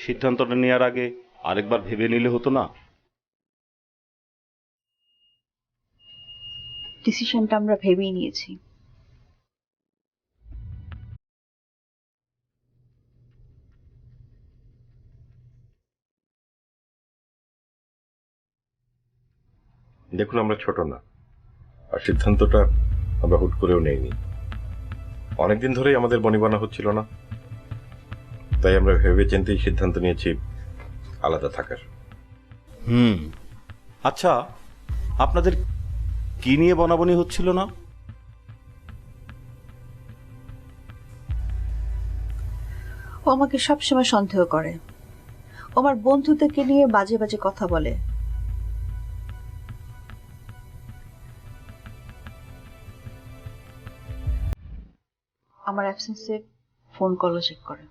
সিদ্ধান্তটা নেওয়ার আগে আরেকবার ভেবে নিলে হতো না? ডিসিশনটা আমরা ভেবেই নিয়েছি। দেখুন, আমরা ছোট না, আর সিদ্ধান্তটা আমরা হুট করেও নেইনি। অনেকদিন ধরেই আমাদের বনিবনা হচ্ছিল না, তাই আমরা ভেবে চিন্তেই সিদ্ধান্ত নিয়েছি আলাদা থাকার। আচ্ছা, আপনাদের কি নিয়ে বনাবনি হচ্ছিল না? ও আমাকে সবসময় সন্দেহ করে, ও আমার বন্ধুদেরকে নিয়ে বাজে বাজে কথা বলে। আমার অ্যাবসেন্সে ফোন কলও চেক করে।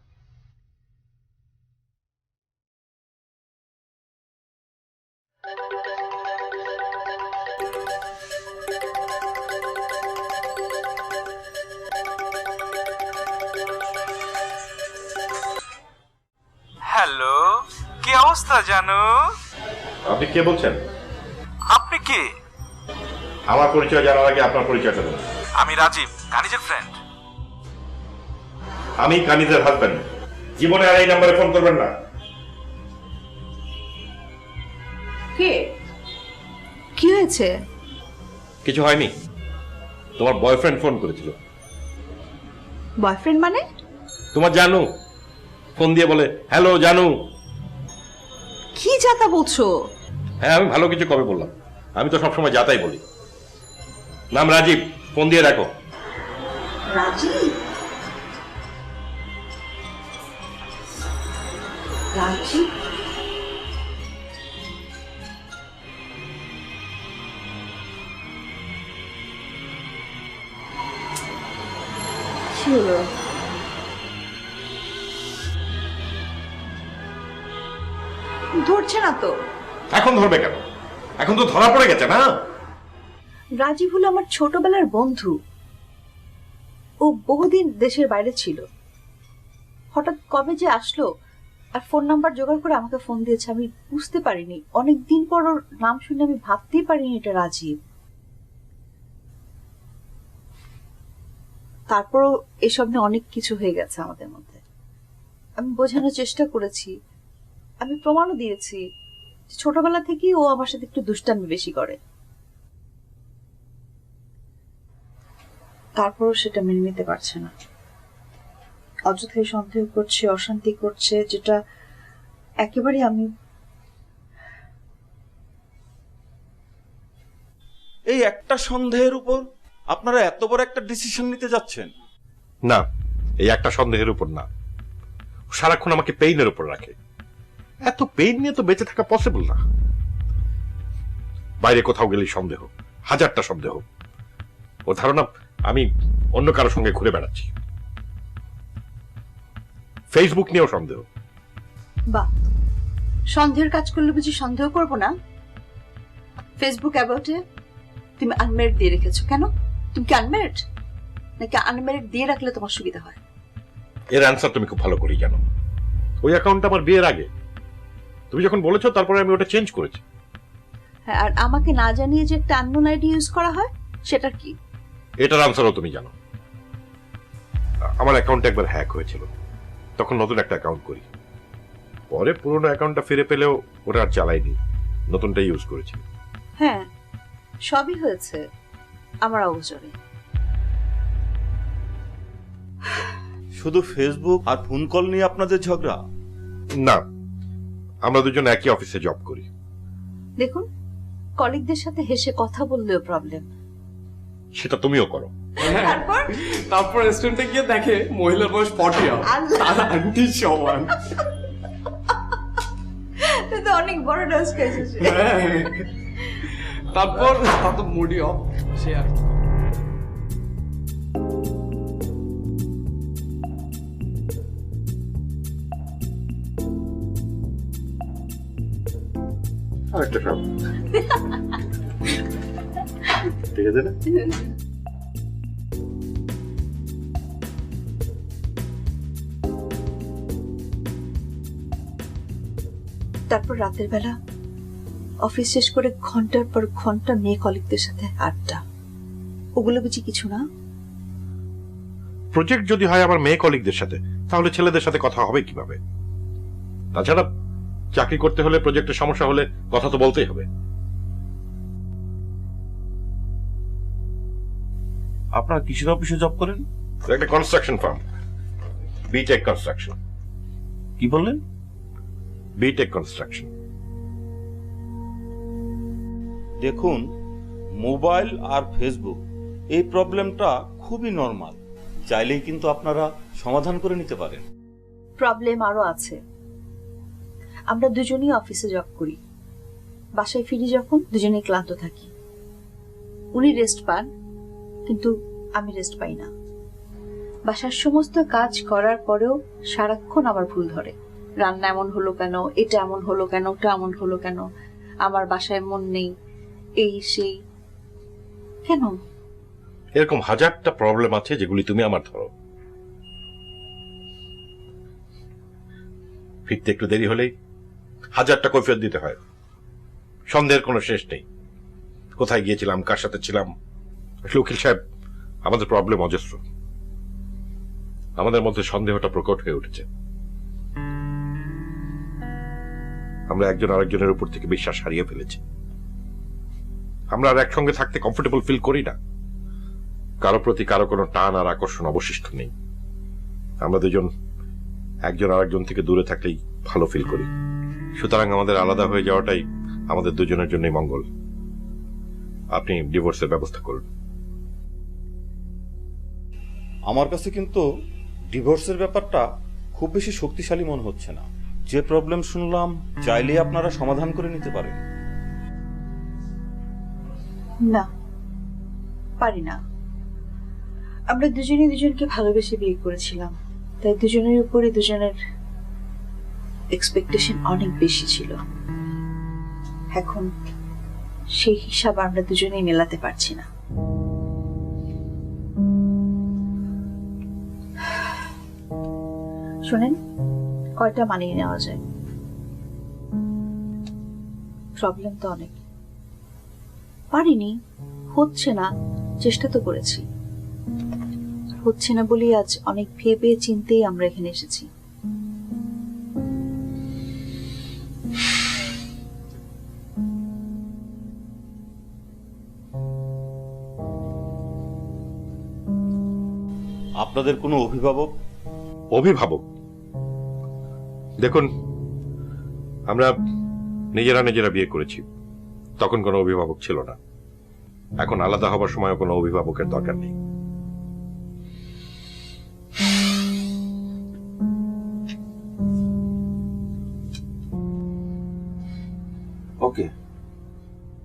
হ্যালো, কি অবস্থা জানো? আপনি কে বলছেন? আপনি কে? আমার পরিচয় জানার আগে আপনার পরিচয়টা দেন। আমি রাজীব, কানিজের ফ্রেন্ড। আমি কানিজের হাজবেন্ড। জীবনে আর এই নাম্বারে ফোন করবেন না। কে? কি হয়েছে? কিছু হয়নি, তোমার বয়ফ্রেন্ড ফোন করেছিল। বয়ফ্রেন্ড মানে? তোমার জানু ফোন দিয়ে বলে, হ্যালো জানু। কি যাতা বলছো? হ্যাঁ, আমি ভালো কিছু কবে বললাম? আমি তো সবসময় যাতাই বলি। নাম রাজীব, ফোন দিয়ে রাখো। রাজীব? রাজীব? কি হলো? ধরছে না তো। এখন ধরবে কেন? এখন তো ধরা পড়ে গেছে না। রাজীব হলো আমার ছোটবেলার বন্ধু। ও বহুদিন দেশের বাইরে ছিল, হঠাৎ কবে যে আসলো আর ফোন নাম্বার জোগাড় করে আমাকে ফোন দিয়েছে। আমি বুঝতে পারিনি, অনেকদিন পর ওর নাম শুনে আমি ভাবতেই পারিনি এটা রাজীব। তারপরও এসব নিয়ে অনেক কিছু হয়ে গেছে আমাদের মধ্যে। আমি বোঝানোর চেষ্টা করেছি, আমি প্রমাণও দিয়েছি। ছোটবেলা থেকেই ও আমার সাথে একটু দুষ্টামি বেশি করে, তারপরও সেটা মেনে নিতে পারছে না। অযথাই সন্দেহ করছে, অশান্তি করছে, যেটা একেবারে আমি। এই একটা সন্দেহের উপর আপনারা এত বড় একটা ডিসিশন নিতে যাচ্ছেন? না, এই একটা সন্দেহের উপর না, সারাক্ষণ আমাকে পেইনের উপর রাখে। এত পেইন নিয়ে তো বেঁচে থাকা পসিবল না। বাইরে কোথাও গেলেই সন্দেহ, হাজারটা সন্দেহ। ও ধারণা আমি অন্য কারোর সঙ্গে ঘুরে বেড়াচ্ছি। ফেসবুক নিয়েও সন্দেহ। বাহ, সন্দেহের কাজ করলে বুঝি সন্দেহ করবো না? ফেসবুক অ্যাবাউটে তুমি আনমেরিড দিয়ে রেখেছো কেন? তুমি কি আনমেরিড? নাকি আনমেরিড দিয়ে রাখলে তোমার সুবিধা হয়? এর অ্যান্সার তুমি খুব ভালো করেই জানো। ওই অ্যাকাউন্টটা আমার বিয়ের আগে, তুমি যখন বলেছো তারপরে আমি ওটা চেঞ্জ করেছি। হ্যাঁ, আর আমাকে না জানিয়ে যে একটা আননোন আইডি ইউজ করা হয়, সেটার কি? এটার আনসারও তুমি জানো। আমার অ্যাকাউন্ট একবার হ্যাক হয়েছিল, তখন নতুন একটা অ্যাকাউন্ট করি। পরে পুরোনো অ্যাকাউন্টটা ফিরে পেলেও ওটা আর চালাইনি, নতুনটা ইউজ করেছি। হ্যাঁ, সবই হয়েছে আমার অবসরে। শুধু ফেসবুক আর ফোন কল নিয়ে আপনাদের ঝগড়া? না, আমরা দুজন একই অফিসে জব করি। দেখুন, কলিগদের সাথে হেসে কথা বললেও প্রবলেম। সেটা তুমিও করো। তারপর রেস্টুরেন্টে গিয়ে দেখে মহিলার বয়স 40 আর আন্টি সমান। তুই তো অনেক বড় ডান্স করেছিস। তারপর তো মুডি অফ, সে আর কি। আরেকটা সব ঠিক আছে না? তারপর রাতের বেলা অফিস শেষ করে ঘন্টার পর ঘন্টা মেয়ে কলিগদের সাথে আড্ডা। ওগুলো বুঝি কিছু না? প্রজেক্ট যদি হয় আমার মেয়ে কলিগদের সাথে, তাহলে ছেলেদের সাথে কথা হবে কিভাবে? তাছাড়া চাকরি করতে হলে, প্রজেক্টের সমস্যা হলে কথা তো বলতেই হবে। আপনারা কিসের অফিসে জব করেন? একটা কনস্ট্রাকশন ফার্ম, বিটেক কনস্ট্রাকশন। কি বললেন? BTech construction. দেখুন, মোবাইল আর ফেসবুক এই প্রবলেমটা খুবই নর্মাল, চাইলেই কিন্তু আপনারা সমাধান করে নিতে পারেন। প্রবলেম আরো আছে। আমরা দুজনেই অফিসে জব করি, বাসায় ফিরি যখন দুজনেই ক্লান্ত থাকি। উনি রেস্ট পান, কিন্তু আমি রেস্ট পাই না। বাসার সমস্ত কাজ করার পরেও সারাক্ষণ আমার ভুল ধরে। রান্না এমন হলো কেন, এটা এমন হলো কেন, ওটা এমন হলো কেন, আমার বাসায় মন নেই, এই সেই। কেন? এরকম হাজারটা প্রবলেম আছে যেগুলি তুমি আমার ধরো। ফিরতে একটু দেরি হলেই হাজারটা কৈফিয়ত দিতে হয়। সন্দেহের কোনো শেষ নেই। কোথায় গিয়েছিলাম, কার সাথে ছিলাম। উকিল সাহেব, আমাদের প্রবলেম অজস্র। আমাদের মধ্যে সন্দেহটা প্রকট হয়ে উঠেছে। আমরা একজন আরেকজনের উপর থেকে বিশ্বাস হারিয়ে ফেলেছি। আমরা আর একসঙ্গে থাকতে কমফোর্টেবল ফিল করি না। কারো প্রতি কারো কোনো টান আর আকর্ষণ অবশিষ্ট নেই। আমরা দুজন একজন আরেকজন থেকে দূরে থাকলেই ভালো ফিল করি। সুতরাং আমাদের আলাদা হয়ে যাওয়াটাই আমাদের দুজনের জন্যই মঙ্গল। আপনি ডিভোর্সের ব্যবস্থা করুন। আমার কাছে কিন্তু ডিভোর্সের ব্যাপারটা খুব বেশি শক্তিশালী মনে হচ্ছে না। যে প্রবলেম শুনলাম, চাইলেই আপনারা সমাধান করে নিতে পারেন। না, পারি না। আমরা দুজনেই দুজনকে ভালোবেসে বিয়ে করেছিলাম, তাই দুজনের উপরে দুজনের এক্সপেকটেশন অনেক বেশি ছিল। এখন সেই হিসাব আমরা দুজনেই মেলাতে পারছি না। শোনেন, কয়টা মানিয়ে নেওয়া যায়? প্রবলেম তো অনেক। পারিনি, হচ্ছে না, চেষ্টা তো করেছি। হচ্ছে না বলি আজ অনেক ভেবে চিন্তেই আমরা এখানে এসেছি। আপনাদের কোনো অভিভাবক? অভিভাবক? দেখুন, আমরা নিজেরা নিজেরা বিয়ে করেছি, তখন কোনো অভিভাবক ছিল না। এখন আলাদা হবার সময় কোনো অভিভাবকের দরকার নেই। ওকে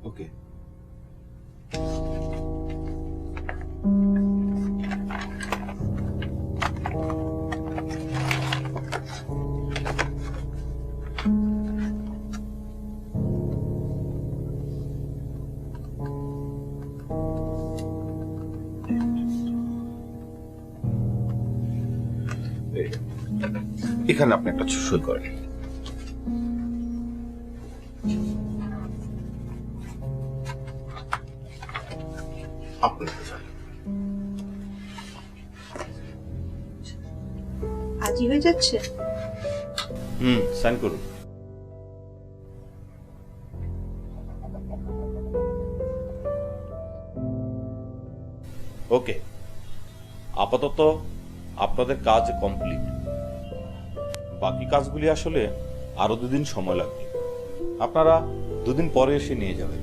ওকে। এখানে আপনি একটা সই করেন। আজই হয়ে যাচ্ছে? সাইন করুন। ওকে, আপাতত আপনাদের কাজ কমপ্লিট। বাকি কাজগুলি আসলে আরো 2 দিন সময় লাগবে। আপনারা 2 দিন পরে এসে নিয়ে যাবেন।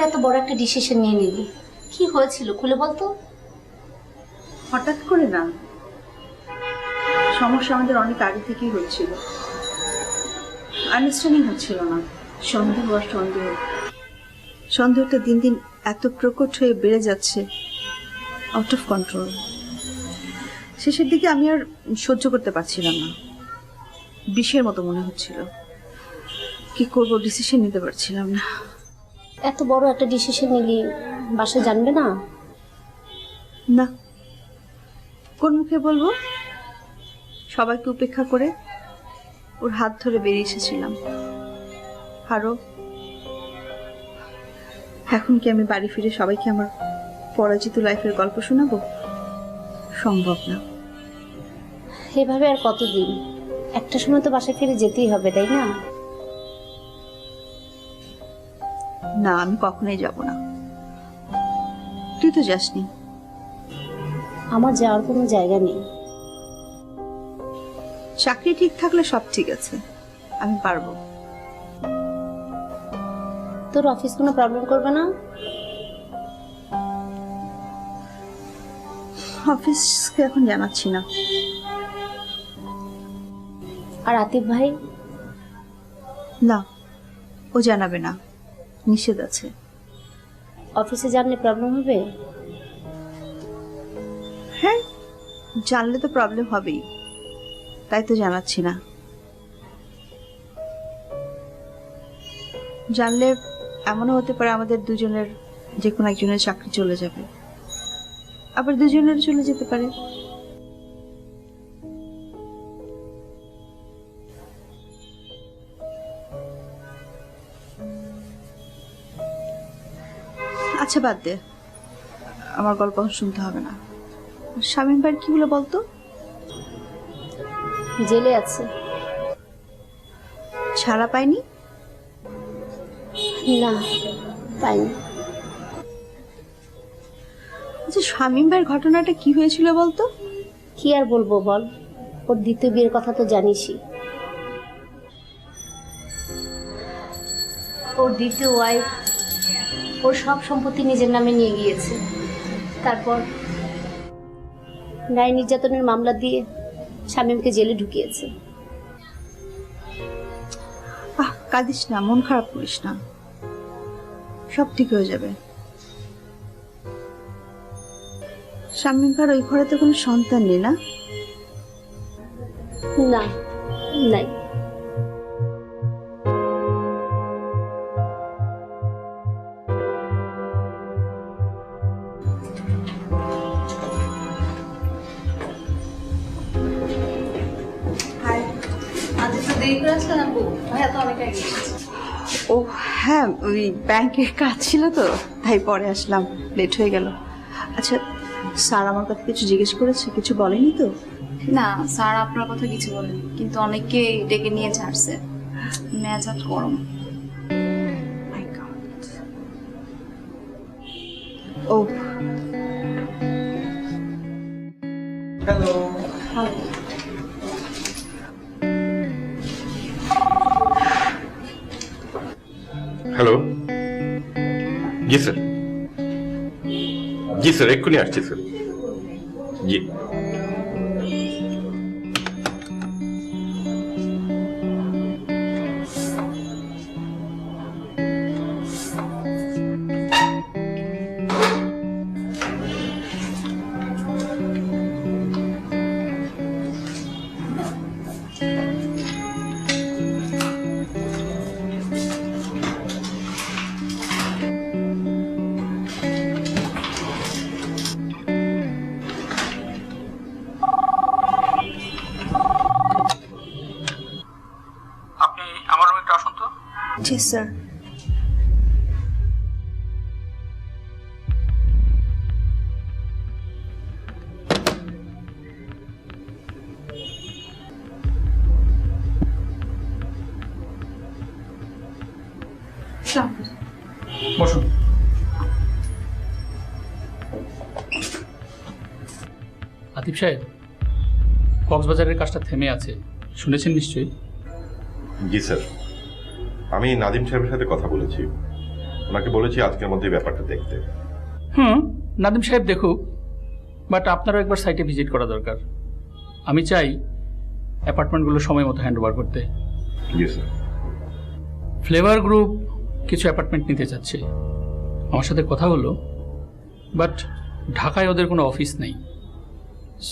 করে এত বড় একটা ডিসিশন নিয়ে নিলি? কি হয়েছিল খুলে বলতো। হঠাৎ করে না, সমস্যা আমাদের অনেক আগে থেকেই হচ্ছিল। আন্ডারস্ট্যান্ডিং হচ্ছিল না, সন্দেহ আর সন্দেহ। সন্দেহটা দিন দিন এত প্রকট হয়ে বেড়ে যাচ্ছে, আউট অফ কন্ট্রোল। শেষের দিকে আমি আর সহ্য করতে পারছিলাম না, বিষের মতো মনে হচ্ছিল। কি করব, ডিসিশন নিতে পারছিলাম না। এত বড় একটা ডিসিশন নিলি, বাসায় জানবে না? না, কোন মুখে বলবো? সবাইকে উপেক্ষা করে ওর হাত ধরে বেরিয়ে এসেছিলাম। আরো এখন কি আমি বাড়ি ফিরে সবাইকে আমার পরাজিত লাইফের গল্প শোনাবো? সম্ভব না। এভাবে আর কতদিন? একটা সময় তো বাসায় ফিরে যেতেই হবে, তাই না? না, আমি কখনোই যাব না। তুই তো যাসনি। আমার যাওয়ার কোনো জায়গা নেই। চাকরি ঠিক থাকলে সব ঠিক আছে, আমি পারবো। তোর অফিস কোনো প্রবলেম করবে না? অফিসকে এখন জানাচ্ছি না। আর আতিফ ভাই? না, ও জানাবে না, নিষেধ আছে। অফিসে জানলে প্রবলেম হবে? হ্যাঁ, জানলে তো প্রবলেম হবেই, তাই তো জানাচ্ছি না। জানলে এমনও হতে পারে আমাদের দুজনের যে কোনো একজনের চাকরি চলে যাবে, আবার দুজনের চলে যেতে পারে। আচ্ছা বাদ দে, আমার গল্প শুনতে হবে না। শামীম ভাই কি হলো বলতো? জেলে আছে। ছাড়া পায়নি? না, পাইনি। আচ্ছা, শামীম ভাইয়ের ঘটনাটা কি হয়েছিল বলতো? কি আর বলবো বল, ওর দ্বিতীয় বিয়ের কথা তো জানিসই। ওর দ্বিতীয় ওয়াইফ ওর সব সম্পত্তি নিজের নামে নিয়ে গিয়েছে। তারপর নারী নির্যাতনের মামলা দিয়ে শামীমকে জেলে ঢুকিয়েছে। কাঁদিস না, মন খারাপ করিস না, সব ঠিক হয়ে যাবে। শামীম ভাইয়ের ওই ঘরে তো কোনো সন্তান নেই না? না, নাই। ও হ্যাঁ, ওই ব্যাংকের কাজ ছিল তো, তাই পরে আসলাম, লেট হয়ে গেল। আচ্ছা, স্যার আমার কথা কিছু জিজ্ঞেস করেছে? কিছু বলেনি তো? না স্যার আপনার কথা কিছু বলেন, কিন্তু অনেককে ডেকে নিয়ে ছাড়ছে। মেজাজ গরম। My God. Oh hello. Hello, জি স্যার, জি স্যার, এক্ষুনি আসছি স্যার। জি। আপনি আমার রুমে একটু আসুন তো। জি স্যার। বসুন। আতিফ সাহেব, কক্সবাজারের কাজটা থেমে আছে, শুনেছেন নিশ্চয়ই? জি স্যার, আমি নাদিম সাহেবের সাথে কথা বলেছি। ওনাকে বলেছি আজকের মধ্যে ব্যাপারটা দেখতে। নাদিম সাহেব দেখুক, বাট আপনারও একবার সাইটে ভিজিট করা দরকার। আমি চাই অ্যাপার্টমেন্টগুলো সময় মতো হ্যান্ড ওভার করতে। জি স্যার। ফ্লেভার গ্রুপ কিছু অ্যাপার্টমেন্ট নিতে চাচ্ছে, আমার সাথে কথা হলো, বাট ঢাকায় ওদের কোনো অফিস নেই।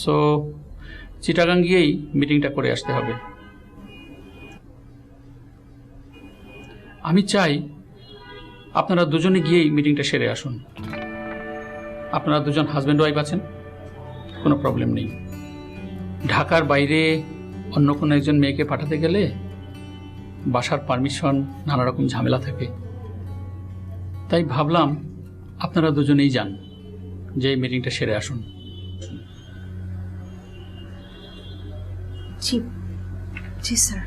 সো চিটাগাং গিয়েই মিটিংটা করে আসতে হবে। আমি চাই আপনারা দুজনে গিয়েই মিটিংটা সেরে আসুন। আপনারা দুজন হাজব্যান্ড ওয়াইফ আছেন, কোনো প্রবলেম নেই। ঢাকার বাইরে অন্য কোনো একজন মেয়েকে পাঠাতে গেলে বাসার পারমিশন, নানা রকম ঝামেলা থাকে। তাই ভাবলাম আপনারা দুজনেই যান, যে মিটিংটা সেরে আসুন। জি জি স্যার।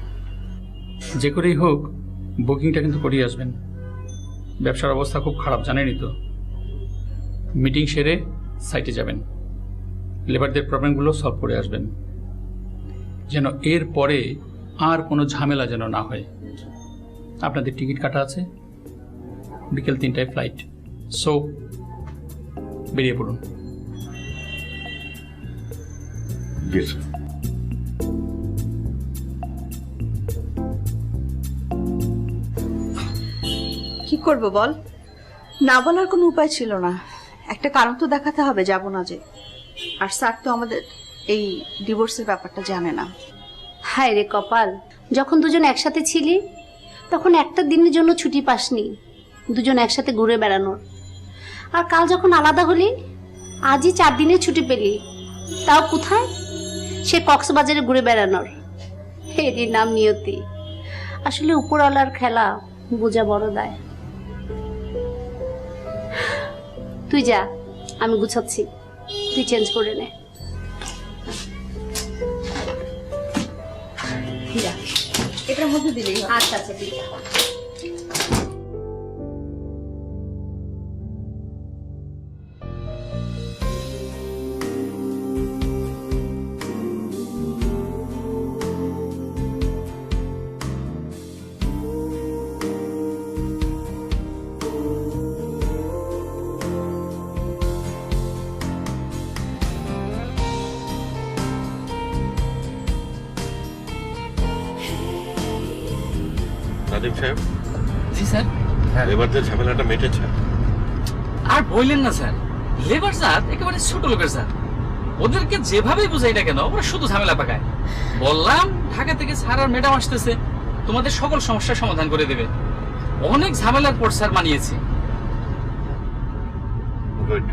যে করেই হোক বুকিংটা কিন্তু করিয়ে আসবেন। ব্যবসার অবস্থা খুব খারাপ, জানেনই তো। মিটিং সেরে সাইটে যাবেন, লেবারদের প্রবলেমগুলো সলভ করে আসবেন, যেন এর পরে আর কোনো ঝামেলা যেন না হয়। আপনাদের টিকিট কাটা আছে, বিকেল 3টায় ফ্লাইট। সো বেরিয়ে পড়ুন। জি স্যার। কি করব বল, না বলার কোনো উপায় ছিল না। একটা কারণ তো দেখাতে হবে, যাব না যে। আর স্যার তো আমাদের এই ডিভোর্সের ব্যাপারটা জানে না। হায় রে কপাল, যখন দুজন একসাথে ছিলি তখন একটা দিনের জন্য ছুটি পাসনি দুজন একসাথে ঘুরে বেড়ানোর। আর কাল যখন আলাদা হলি, আজই 4 দিনের ছুটি পেলি, তাও কোথায়? সে কক্সবাজারে ঘুরে বেড়ানোর। এরই নাম নিয়তি। আসলে উপরওয়ালার খেলা বোঝা বড় দায়। তুই যা, আমি গুছাচ্ছি, তুই চেঞ্জ করে নে। যা, এটার মধ্যে দিলেই হবে। আচ্ছা আচ্ছা ঠিক আছে। নাদিম সাহেব, জি স্যার। লেবারদের ঝামেলাটা মেটেছে? আর বললেন না স্যার, লেবার জাত একেবারে ছোট লোকের স্যার। ওদেরকে যেভাবেই বুঝাই না কেন, ওরা শুধু ঝামেলা পাকায়। বললাম ঢাকা থেকে স্যার আর ম্যাডাম আসতেছে, তোমাদের সকল সমস্যার সমাধান করে দেবে। অনেক ঝামেলার পর স্যার মানিয়েছি। গুড।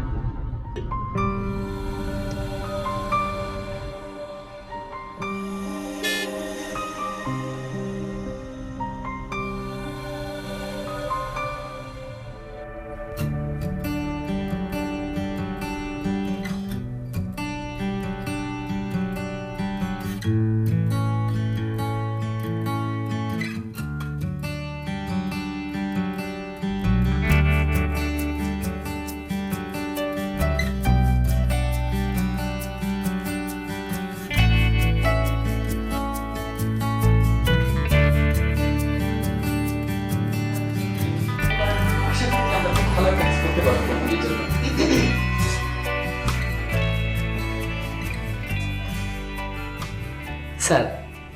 স্যার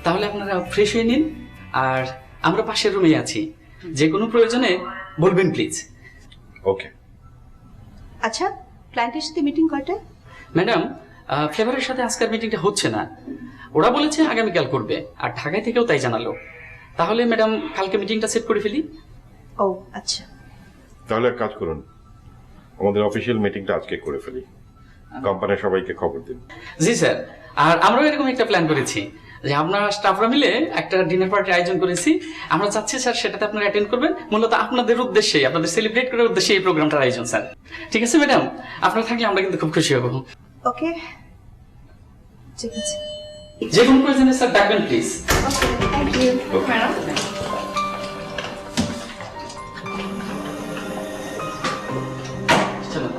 তাহলে আপনারা ফ্রেশ হয়ে নিন, আর আমরা পাশের রুমে আছি, যে কোনো প্রয়োজনে বলবেন প্লিজ। ওকে। আচ্ছা, ক্লায়েন্টের সাথে মিটিং কয়টায়? ম্যাডাম, ফ্লেভারের সাথে আজকের মিটিংটা হচ্ছে না, ওরা বলেছে আগামীকাল করবে, আর ঢাকায় থেকেও তাই জানালো। তাহলে ম্যাডাম কালকে মিটিংটা সেট করে ফেলি। ও আচ্ছা। তাহলে এক কাজ করুন, আমাদের অফিসিয়াল মিটিংটা আজকে করে ফেলি, কোম্পানির সবাইকে খবর দিন। জি স্যার। আর আমরাও এরকম একটা প্ল্যান করেছি যে আমরা স্টাফরা মিলে একটা ডিনার পার্টির আয়োজন করেছি। আমরা চাচ্ছি স্যার সেটাতে আপনারা অ্যাটেন্ড করবেন, মূলত আপনাদের উদ্দেশ্যে, আপনাদের সেলিব্রেট করার উদ্দেশ্যে এই প্রোগ্রামটার আয়োজন স্যার। ঠিক আছে ম্যাডাম, আপনারা থাকলে আমরা কিন্তু খুব খুশি হব। ওকে, ঠিক আছে। যে কোনো প্রয়োজনে স্যার ডাকবেন please. Okay, thank you madam. চলো।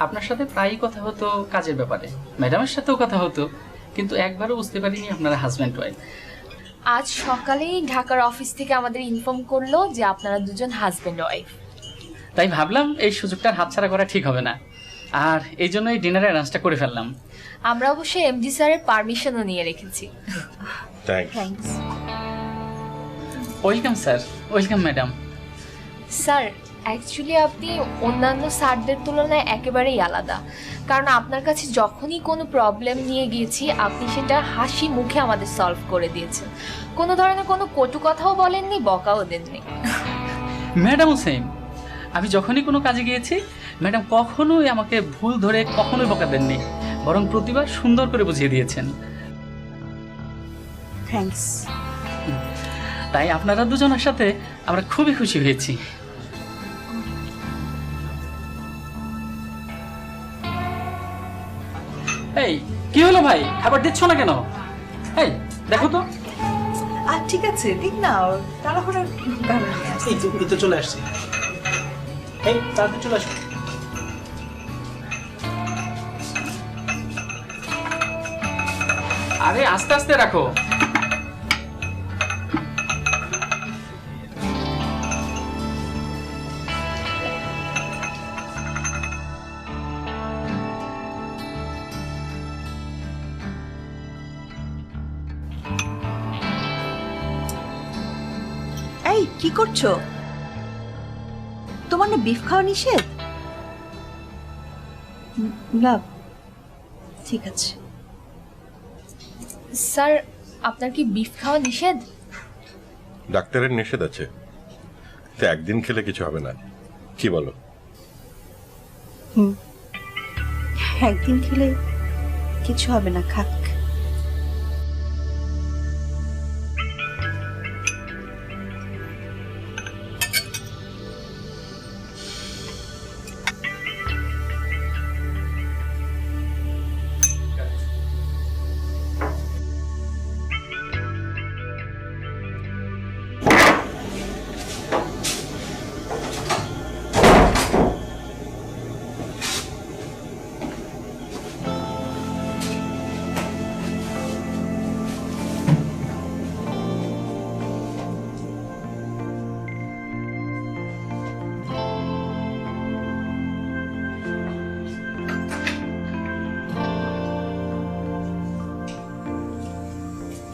আপনার সাথে প্রায়ই কথা হতো কাজের ব্যাপারে, ম্যাডামের সাথেও কথা হতো, কিন্তু একবারও বুঝতে পারিনি আপনারা হাজব্যান্ড ওয়াইফ। আজ সকালেই ঢাকার অফিস থেকে আমাদের ইনফর্ম করলো যে আপনারা দুজন হাজবেন্ড ওয়াইফ। তাই ভাবলাম এই সুযোগটার হাতছাড়া করা ঠিক হবে না, আর এই জন্য এই ডিনারের অ্যারেঞ্জটা করে ফেললাম। আমরা অবশ্যই এমডি স্যারের পারমিশনও নিয়ে রেখেছি। Thanks. Welcome sir, welcome madam. Sir actually আপনি অন্যান্য স্যারদের তুলনায় একেবারেই আলাদা, কারণ আপনার কাছে যখনই কোনো প্রবলেম নিয়ে গিয়েছি আপনি সেটা হাসি মুখে আমাদের সলভ করে দিয়েছেন, কোনো ধরনের কোনো কটু কথাও বলেননি, বকাও দেননি। ম্যাডামও সেম, আমি যখনই কোনো কাজে গিয়েছি ম্যাডাম কখনোই আমাকে ভুল ধরে কখনোই বকা দেননি, বরং প্রতিবার সুন্দর করে বুঝিয়ে দিয়েছেন। থ্যাঙ্কস। তাই আপনারা দুজনের সাথে আমরা খুবই খুশি হয়েছি। এই কি হলো ভাই, খাবার দিচ্ছ না কেন? এই দেখো তো। আর ঠিক আছে, ঠিক না, তাড়াহুড়োর কারণে এই তো চলে আসছি। এই তাড়াতাড়ি চলে আসো। আরে আস্তে আস্তে রাখো। এই কি করছো? তোমার না বিফ খাওয়া নিষেধ? লাভ, ঠিক আছে। স্যার আপনার কি বিফ খাওয়া নিষেধ? ডাক্তারের নিষেধ আছে, তো একদিন খেলে কিছু হবে না, কি বলো? একদিন খেলে কিছু হবে না, খাক।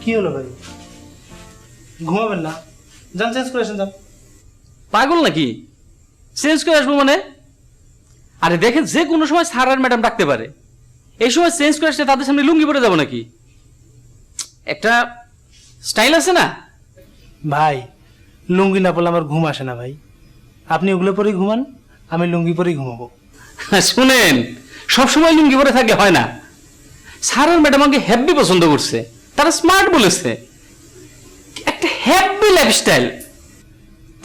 কি হলো ভাই, ঘুমাবেন না? যান চেঞ্জ করে আসেন, যান। পাগল নাকি? চেঞ্জ করে আসবো মানে? আরে দেখেন, যে কোনো সময় স্যার আর ম্যাডাম ডাকতে পারে, এই সময় চেঞ্জ করে আসলে তাদের সামনে লুঙ্গি পরে যাবো নাকি? একটা স্টাইল আছে না ভাই? লুঙ্গি না পরলে আমার ঘুম আসে না ভাই। আপনি ওগুলো পরেই ঘুমান, আমি লুঙ্গি পরেই ঘুমাবো। শুনেন, সবসময় লুঙ্গি পরে থাকলে হয় না। স্যার আর ম্যাডাম আমাকে হ্যাপি পছন্দ করছে, তারা স্মার্ট বলেছে, একটা হ্যাপি লাইফস্টাইল।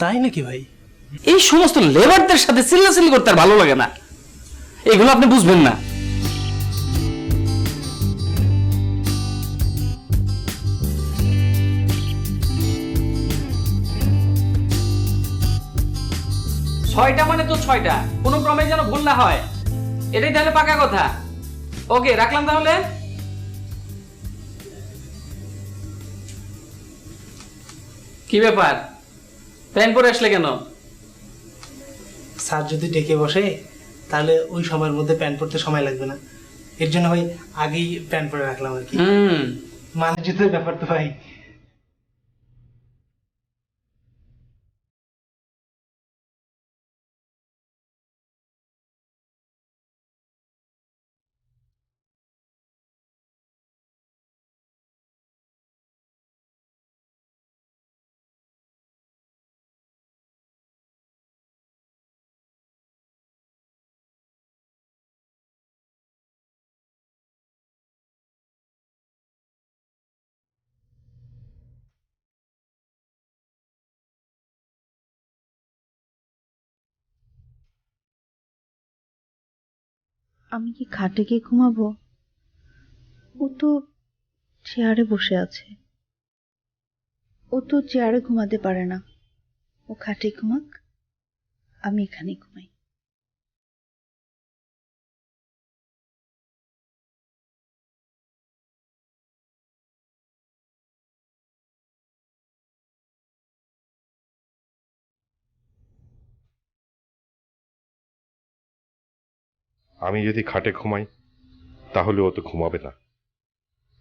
তাই নাকি ভাই? এই সমস্ত লেবারদের সাথে চিল্লাচিল্লি করতে আর ভালো লাগে না, এগুলো আপনি বুঝবেন না। ছয়টা মানে তো ছয়টা, কোনো ক্রমে যেন ভুল না হয়, এটাই তাহলে পাকা কথা। ওকে, রাখলাম তাহলে। কি ব্যাপার, প্যান্ট পরে আসলে কেন? স্যার যদি ডেকে বসে তাহলে ওই সময়ের মধ্যে প্যান্ট পরতে সময় লাগবে না, এর জন্য ভাই আগেই প্যান্ট পরে রাখলাম আর কি। মানে জুতোর ব্যাপার তো ভাই। আমি কি খাটে গিয়ে ঘুমাবো? ও তো চেয়ারে বসে আছে, ও তো চেয়ারে ঘুমাতে পারে না, ও খাটে ঘুমাক, আমি এখানে ঘুমাই। আমি যদি খাটে ঘুমাই তাহলে ও তো ঘুমাবে না,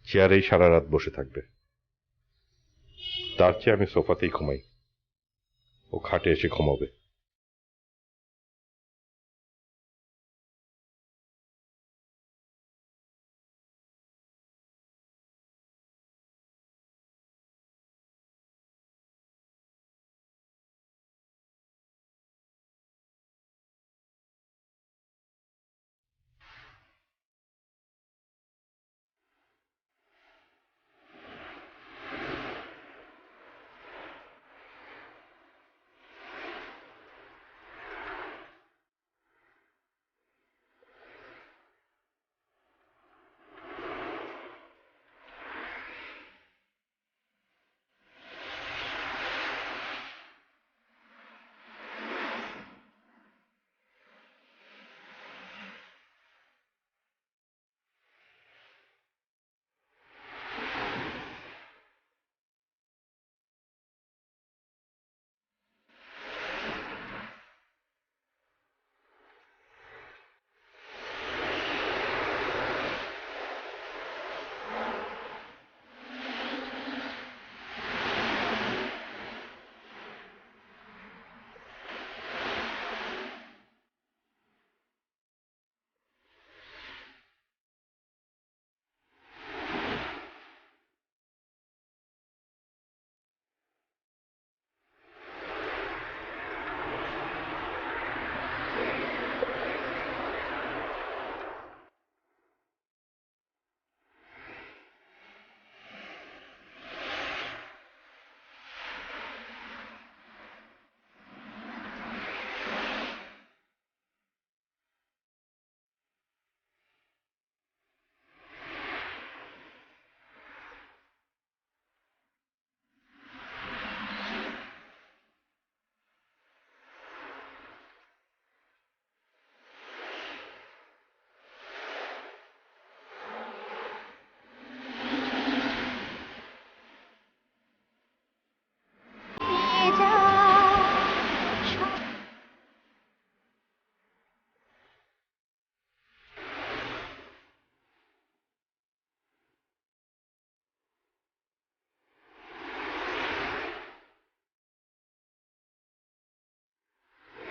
চেয়ারেই সারা রাত বসে থাকবে। তার চেয়ে আমি সোফাতেই ঘুমাই, ও খাটে এসে ঘুমাবে।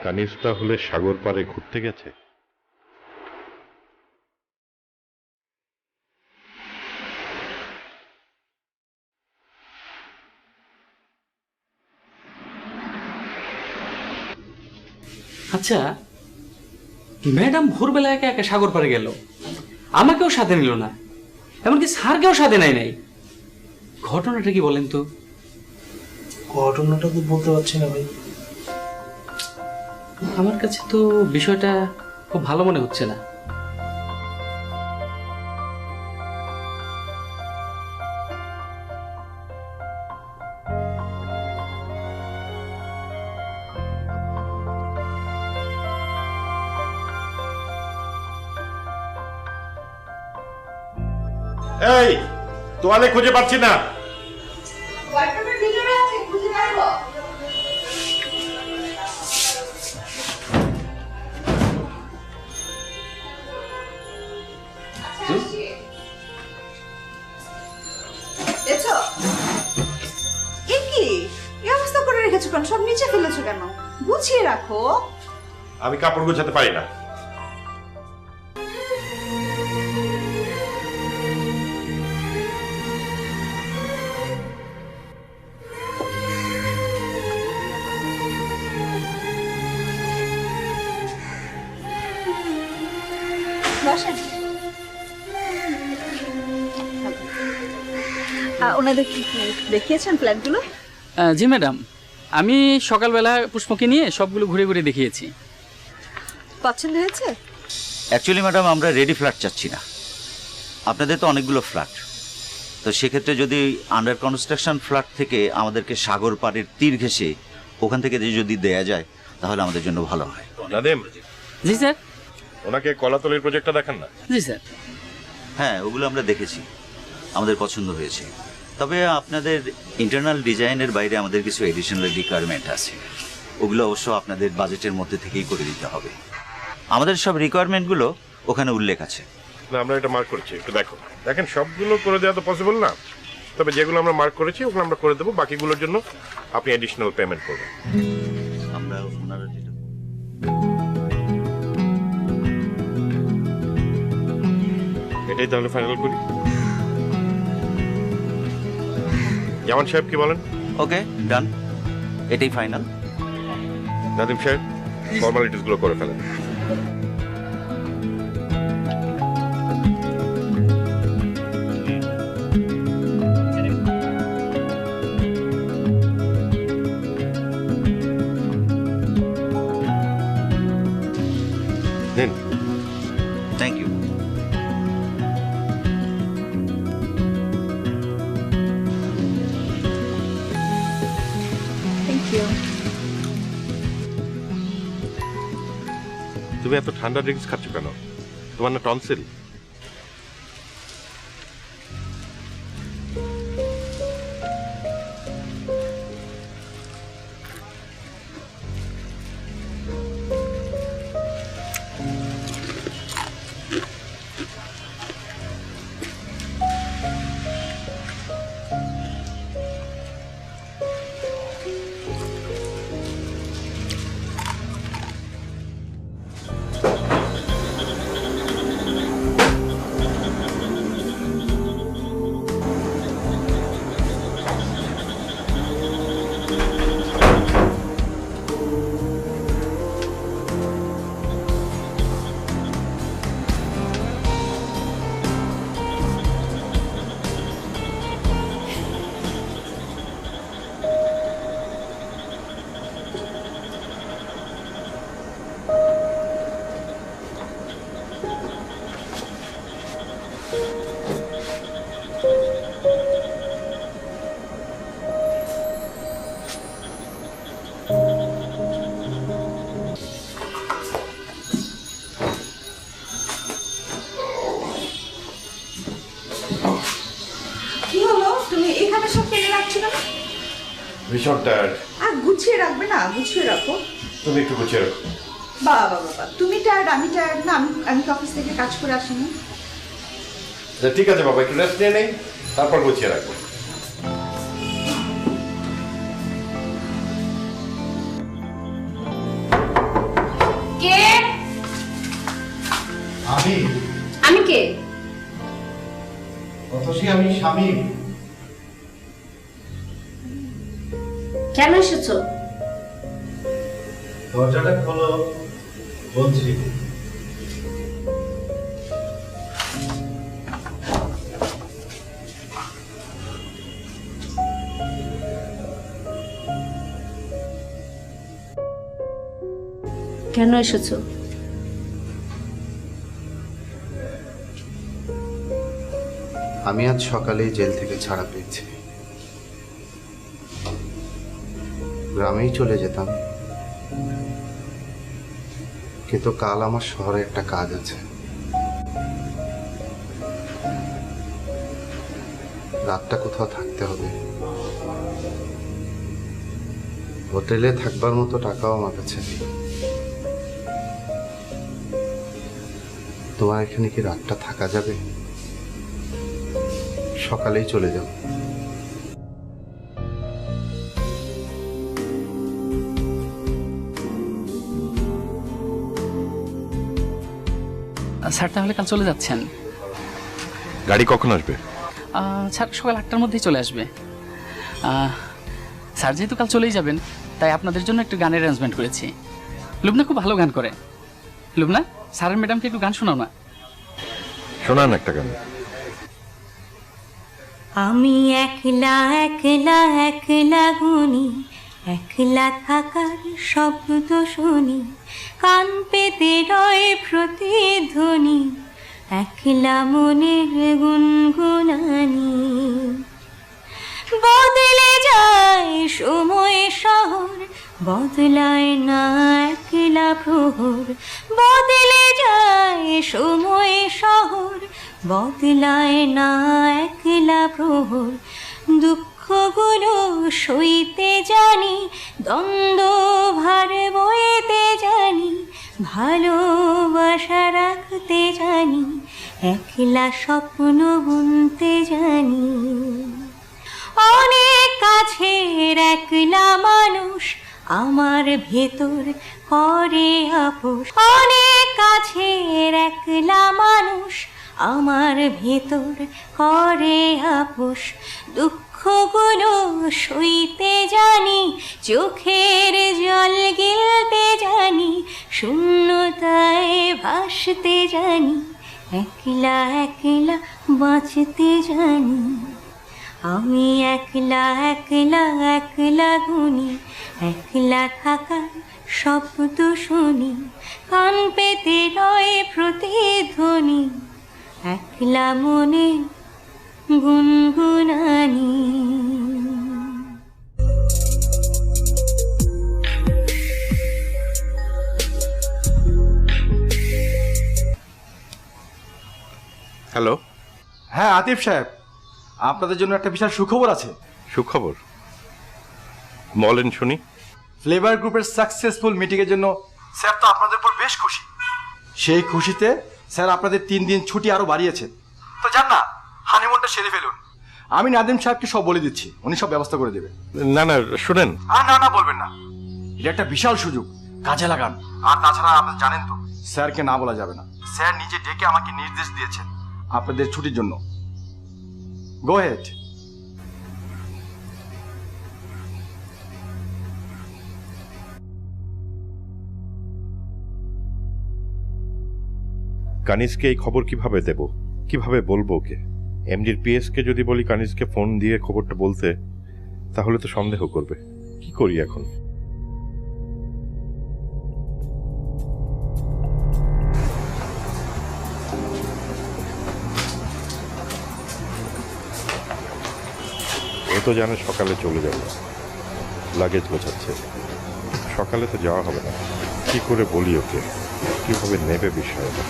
কানিজ তাহলে সাগর পাড়ে ঘুরতে গেছে। আচ্ছা, ম্যাডাম ভোরবেলা একা একা সাগর পাড়ে গেল, আমাকেও সাথে নিল না, এমনকি স্যারকেও সাথে নাই নাই। ঘটনাটা কি বলেন তো? ঘটনাটা তো বলতে পারছি না ভাই। আমার কাছে তো বিষয়টা খুব ভালো মনে হচ্ছে না। এই তোয়ালে খুঁজে পাচ্ছি না। সব নিচে ফেলেছো কেন? গুছিয়ে রাখো। আমি কাপড় গোছাতে পারি না। ওনাদের কি দেখিয়েছেন ফ্ল্যাটগুলো? জি ম্যাডাম, আমি সকালবেলা পুষ্পকে নিয়ে সবগুলো ঘুরে ঘুরে দেখিয়েছি। পছন্দ হয়েছে? অ্যাকচুয়ালি ম্যাডাম, আমরা রেডি ফ্ল্যাট চাচ্ছি না। আপনাদের তো অনেকগুলো ফ্ল্যাট, তো সেক্ষেত্রে যদি আন্ডার কনস্ট্রাকশন ফ্ল্যাট থেকে আমাদেরকে সাগর পাড়ের তীর ঘেঁষে ওখান থেকে যদি দেয়া যায় তাহলে আমাদের জন্য ভালো হয়। নাদিম। জি স্যার। ওনাকে কলাতলির প্রজেক্টটা দেখান না। জি স্যার। হ্যাঁ, ওগুলো আমরা দেখেছি, আমাদের পছন্দ হয়েছে। তবে আপনাদের ইন্টারনাল ডিজাইনের বাইরে আমাদের কিছু এডিশনাল রিকোয়ারমেন্ট আছে, ওগুলো অবশ্য আপনাদের বাজেটের মধ্যে থেকেই করে দিতে হবে। আমাদের সব রিকোয়ারমেন্টগুলো ওখানে উল্লেখ আছে। না, আমরা এটা মার্ক করেছি, একটু দেখো। দেখেন, সবগুলো করে দেওয়া তো পসিবল না, তবে যেগুলো আমরা মার্ক করেছি ওগুলো আমরা করে দেবো, বাকিগুলোর জন্য আপনি অ্যাডিশনাল পেমেন্ট করবেন। আমরা ওনারা যেটা এটাই তাহলে ফাইনাল করি। জামান সাহেব কি বলেন? ওকে, ডান, এটাই ফাইনাল। নাদিম সাহেব, ফর্মালিটিস গুলো করে ফেলেন। নিন। Thank you. Thank you. তুমি এত ঠান্ডা ড্রিঙ্কস খাচ্ছ কেন? তোমার না টনসিল? কি হলো, তুমি এখানে সব ফেলে রাখছো না? ভীষণ টায়ার্ড। আর গুছিয়ে রাখবে না? গুছিয়ে রাখো। তুমি একটু গুছিয়ে রাখো। বাবা বাবা, তুমি টায়ার্ড, আমি টায়ার্ড না? আমি অফিস থেকে কাজ করে আসিনি। ঠিক আছে বাবা, একটু রেস্ট নিয়ে নেই, তারপর গুছিয়ে রাখবো। কে? আমি কে? আমি স্বামী। কেন এসেছো? দরজাটা খোলো বলছি। কেন এসেছো? আমি আজ সকালেই জেল থেকে ছাড়া পেয়েছি। গ্রামেই চলে যেতাম, কিন্তু কাল আমার শহরে একটা কাজ আছে। রাতটা কোথাও থাকতে হবে। হোটেলে থাকবার মতো টাকাও আমার কাছে নেই। তোমার এখানে কি রাতটা থাকা যাবে? সকালেই চলে যাও। স্যার তাহলে কাল চলে যাচ্ছেন? গাড়ি কখন আসবে? স্যার সকাল 8টার মধ্যেই চলে আসবে। স্যার যেহেতু কাল চলেই যাবেন, তাই আপনাদের জন্য একটু গানের অ্যারেঞ্জমেন্ট করেছি। লুবনা খুব ভালো গান করে। লুবনা, স্যারের ম্যাডামকে একটু গান শোনাও না। শোনান একটা গান। আমি একলা একলা একলা গুনি, একলা থাকার শব্দ শুনি, কান পেতে রয় প্রতিধ্বনি, একলা মনের গুনগুনানি। বদলে যায় সময় শহর, বদলায় না একলা প্রহর। বদলে যায় সময় শহর, বদলায় না একলা প্রহর। দুঃখগুলো সইতে জানি, দ্বন্দ্ব ভার বইতে জানি, ভালোবাসা রাখতে জানি, একলা স্বপ্ন বুনতে জানি। অনেক কাছের একলা মানুষ আমার ভেতর করে আপোষ। অনেক কাছের একলা মানুষ আমার ভেতর করে আপোষ। দুঃখগুলো সইতে জানি, চোখের জল গিলতে জানি, শূন্যতায় ভাসতে জানি, একলা একলা বাঁচতে জানি। আমি একলা একলা একলা গুনি, একলা থাকার শব্দ শুনি, কান পেতে রয় প্রতিধ্বনি, একলা মনে গুনগুনানি। হ্যালো। হ্যাঁ আতিফ সাহেব, আপনাদের জন্য একটা বিশাল সুখবর আছে। সুখবর? বলেন শুনি। ফ্লেভার গ্রুপের সাকসেসফুল মিটিংয়ের জন্য স্যার তো আপনাদের উপর বেশ খুশি। সেই খুশিতে স্যার আপনাদের 3 দিন ছুটি আরো বাড়িয়েছেন। তো যান না, হানিমুনটা সেরে ফেলুন। আমি নাদিম সাহেবকে সব বলে দিচ্ছি, উনি সব ব্যবস্থা করে দেবে। না না শুনেন। না বলবেন না, এটা একটা বিশাল সুযোগ, কাজে লাগান। আর তাছাড়া আপনারা জানেন তো স্যারকে না বলা যাবে না। স্যার নিজে ডেকে আমাকে নির্দেশ দিয়েছেন আপনাদের ছুটির জন্য। গো হেড। কানিজকে এই খবর কিভাবে দেব, কিভাবে বলবো ওকে? এমডির পিএস কে যদি বলি কানিজকে ফোন দিয়ে খবরটা বলতে, তাহলে তো সন্দেহ করবে। কি করি এখন? ও তো জানে সকালে চলে যাবে, লাগেজ গোছাচ্ছে। সকালে তো যাওয়া হবে না। কি করে বলি ওকে, কিভাবে নেবে বিষয়টা?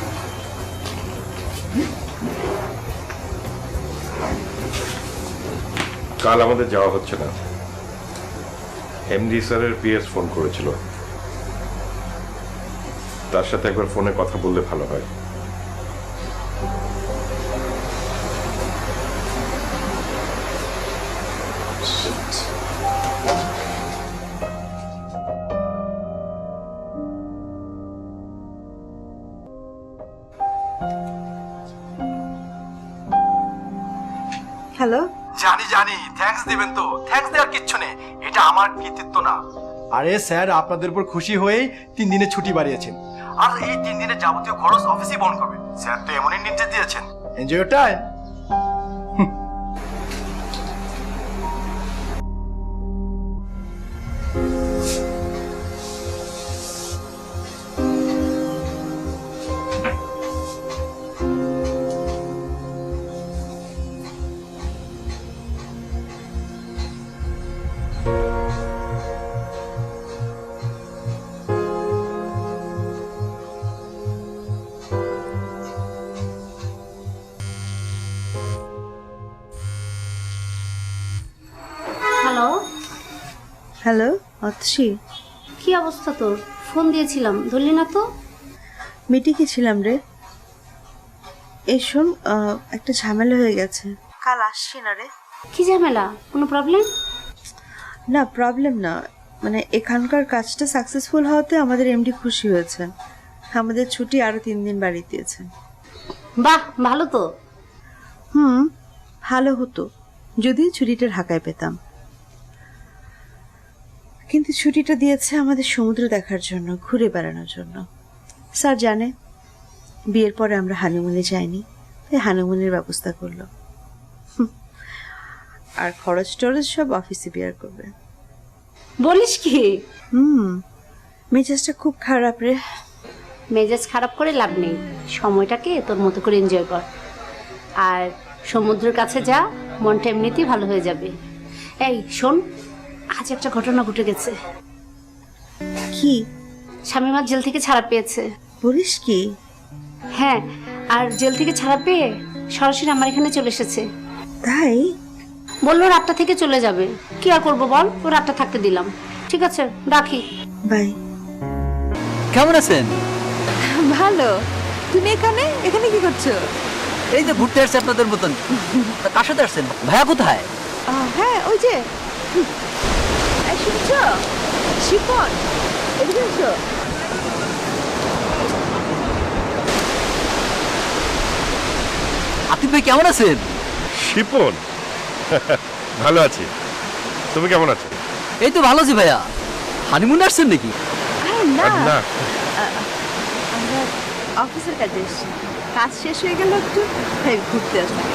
কাল আমাদের যাওয়া হচ্ছে না। এমডি স্যারের পিএস ফোন করেছিল, তার সাথে একবার ফোনে কথা বললে ভালো হয়। হ্যালো। জানি থ্যাঙ্কস দিবেন তো। থ্যাঙ্কস দেওয়ার কিচ্ছু নেই, এটা আমার কৃতিত্ব না। আরে স্যার আপনাদের উপর খুশি হয়েই 3 দিনের ছুটি বাড়িয়েছেন, আর এই 3 দিনের যাবতীয় খরচ অফিসই বহন করবে। স্যার তো এমনই নির্দেশ দিয়েছেন। Enjoy your time. Hello. Hello Atasi, কি অবস্থা তোর? ফোন দিয়েছিলাম, ধরলি না তো? মিটিংয়ে ছিলাম রে। এই শোন, একটা ঝামেলা হয়ে গেছে, কাল আসছি না রে। কি ঝামেলা? কোনো প্রবলেম? না প্রবলেম না, মানে এখানকার কাজটা সাকসেসফুল হওয়াতে আমাদের এমডি খুশি হয়েছেন, আমাদের ছুটি আরো 3 দিন বাড়িয়ে দিয়েছেন। বাহ, ভালো তো। ভালো হতো যদি ছুটিটা ঢাকায় পেতাম, কিন্তু ছুটিটা দিয়েছে আমাদের সমুদ্র দেখার জন্য, ঘুরে বেড়ানোর জন্য। স্যার জানে বিয়ের পরে আমরা হানিমুনে যাইনি, তাই হানিমুনের ব্যবস্থা করলো। আর খরচ টরচ সব অফিসে বিয়ার করবে। বলিস কি? মেজাজটা খুব খারাপ রে। মেজাজ খারাপ করে লাভ নেই, সময়টাকে তোর মতো করে এনজয় কর। আর সমুদ্রের কাছে যা, মনটা এমনিতেই ভালো হয়ে যাবে। এই শোন, আজ একটা ঘটনা ঘটে গেছে। কি? শামীমা জেল থেকে ছাড়া পেয়েছে। বলিস কি? হ্যাঁ, আর জেল থেকে ছাড়া পেয়ে সরাসরি আমার এখানে চলে এসেছে। তাই? বললো রাতটা থেকে চলে যাবে। কি আর করবো বল, ও রাতটা থাকতে দিলাম। ঠিক আছে, রাখি। বাই। কেমন আছেন? ভালো। তুমি এখানে এখানে কি করছো? এই যে ঘুরতে আসছে আপনাদের মতন। তা কার সাথে আসছেন? ভাইয়া কোথায়? হ্যাঁ ওই যে শুনছো শিপন, এদিকে এসো। আতিফ ভাই কেমন আছেন? শিপন ভালো আছি, তুমি কেমন আছো? এই তো ভালো আছি ভাইয়া। হানিমুন আসছেন নাকি? না না আমরা অফিসের কাজে এসেছি, কাজ শেষ হয়ে গেল একটু তাই ঘুরতে আসলাম।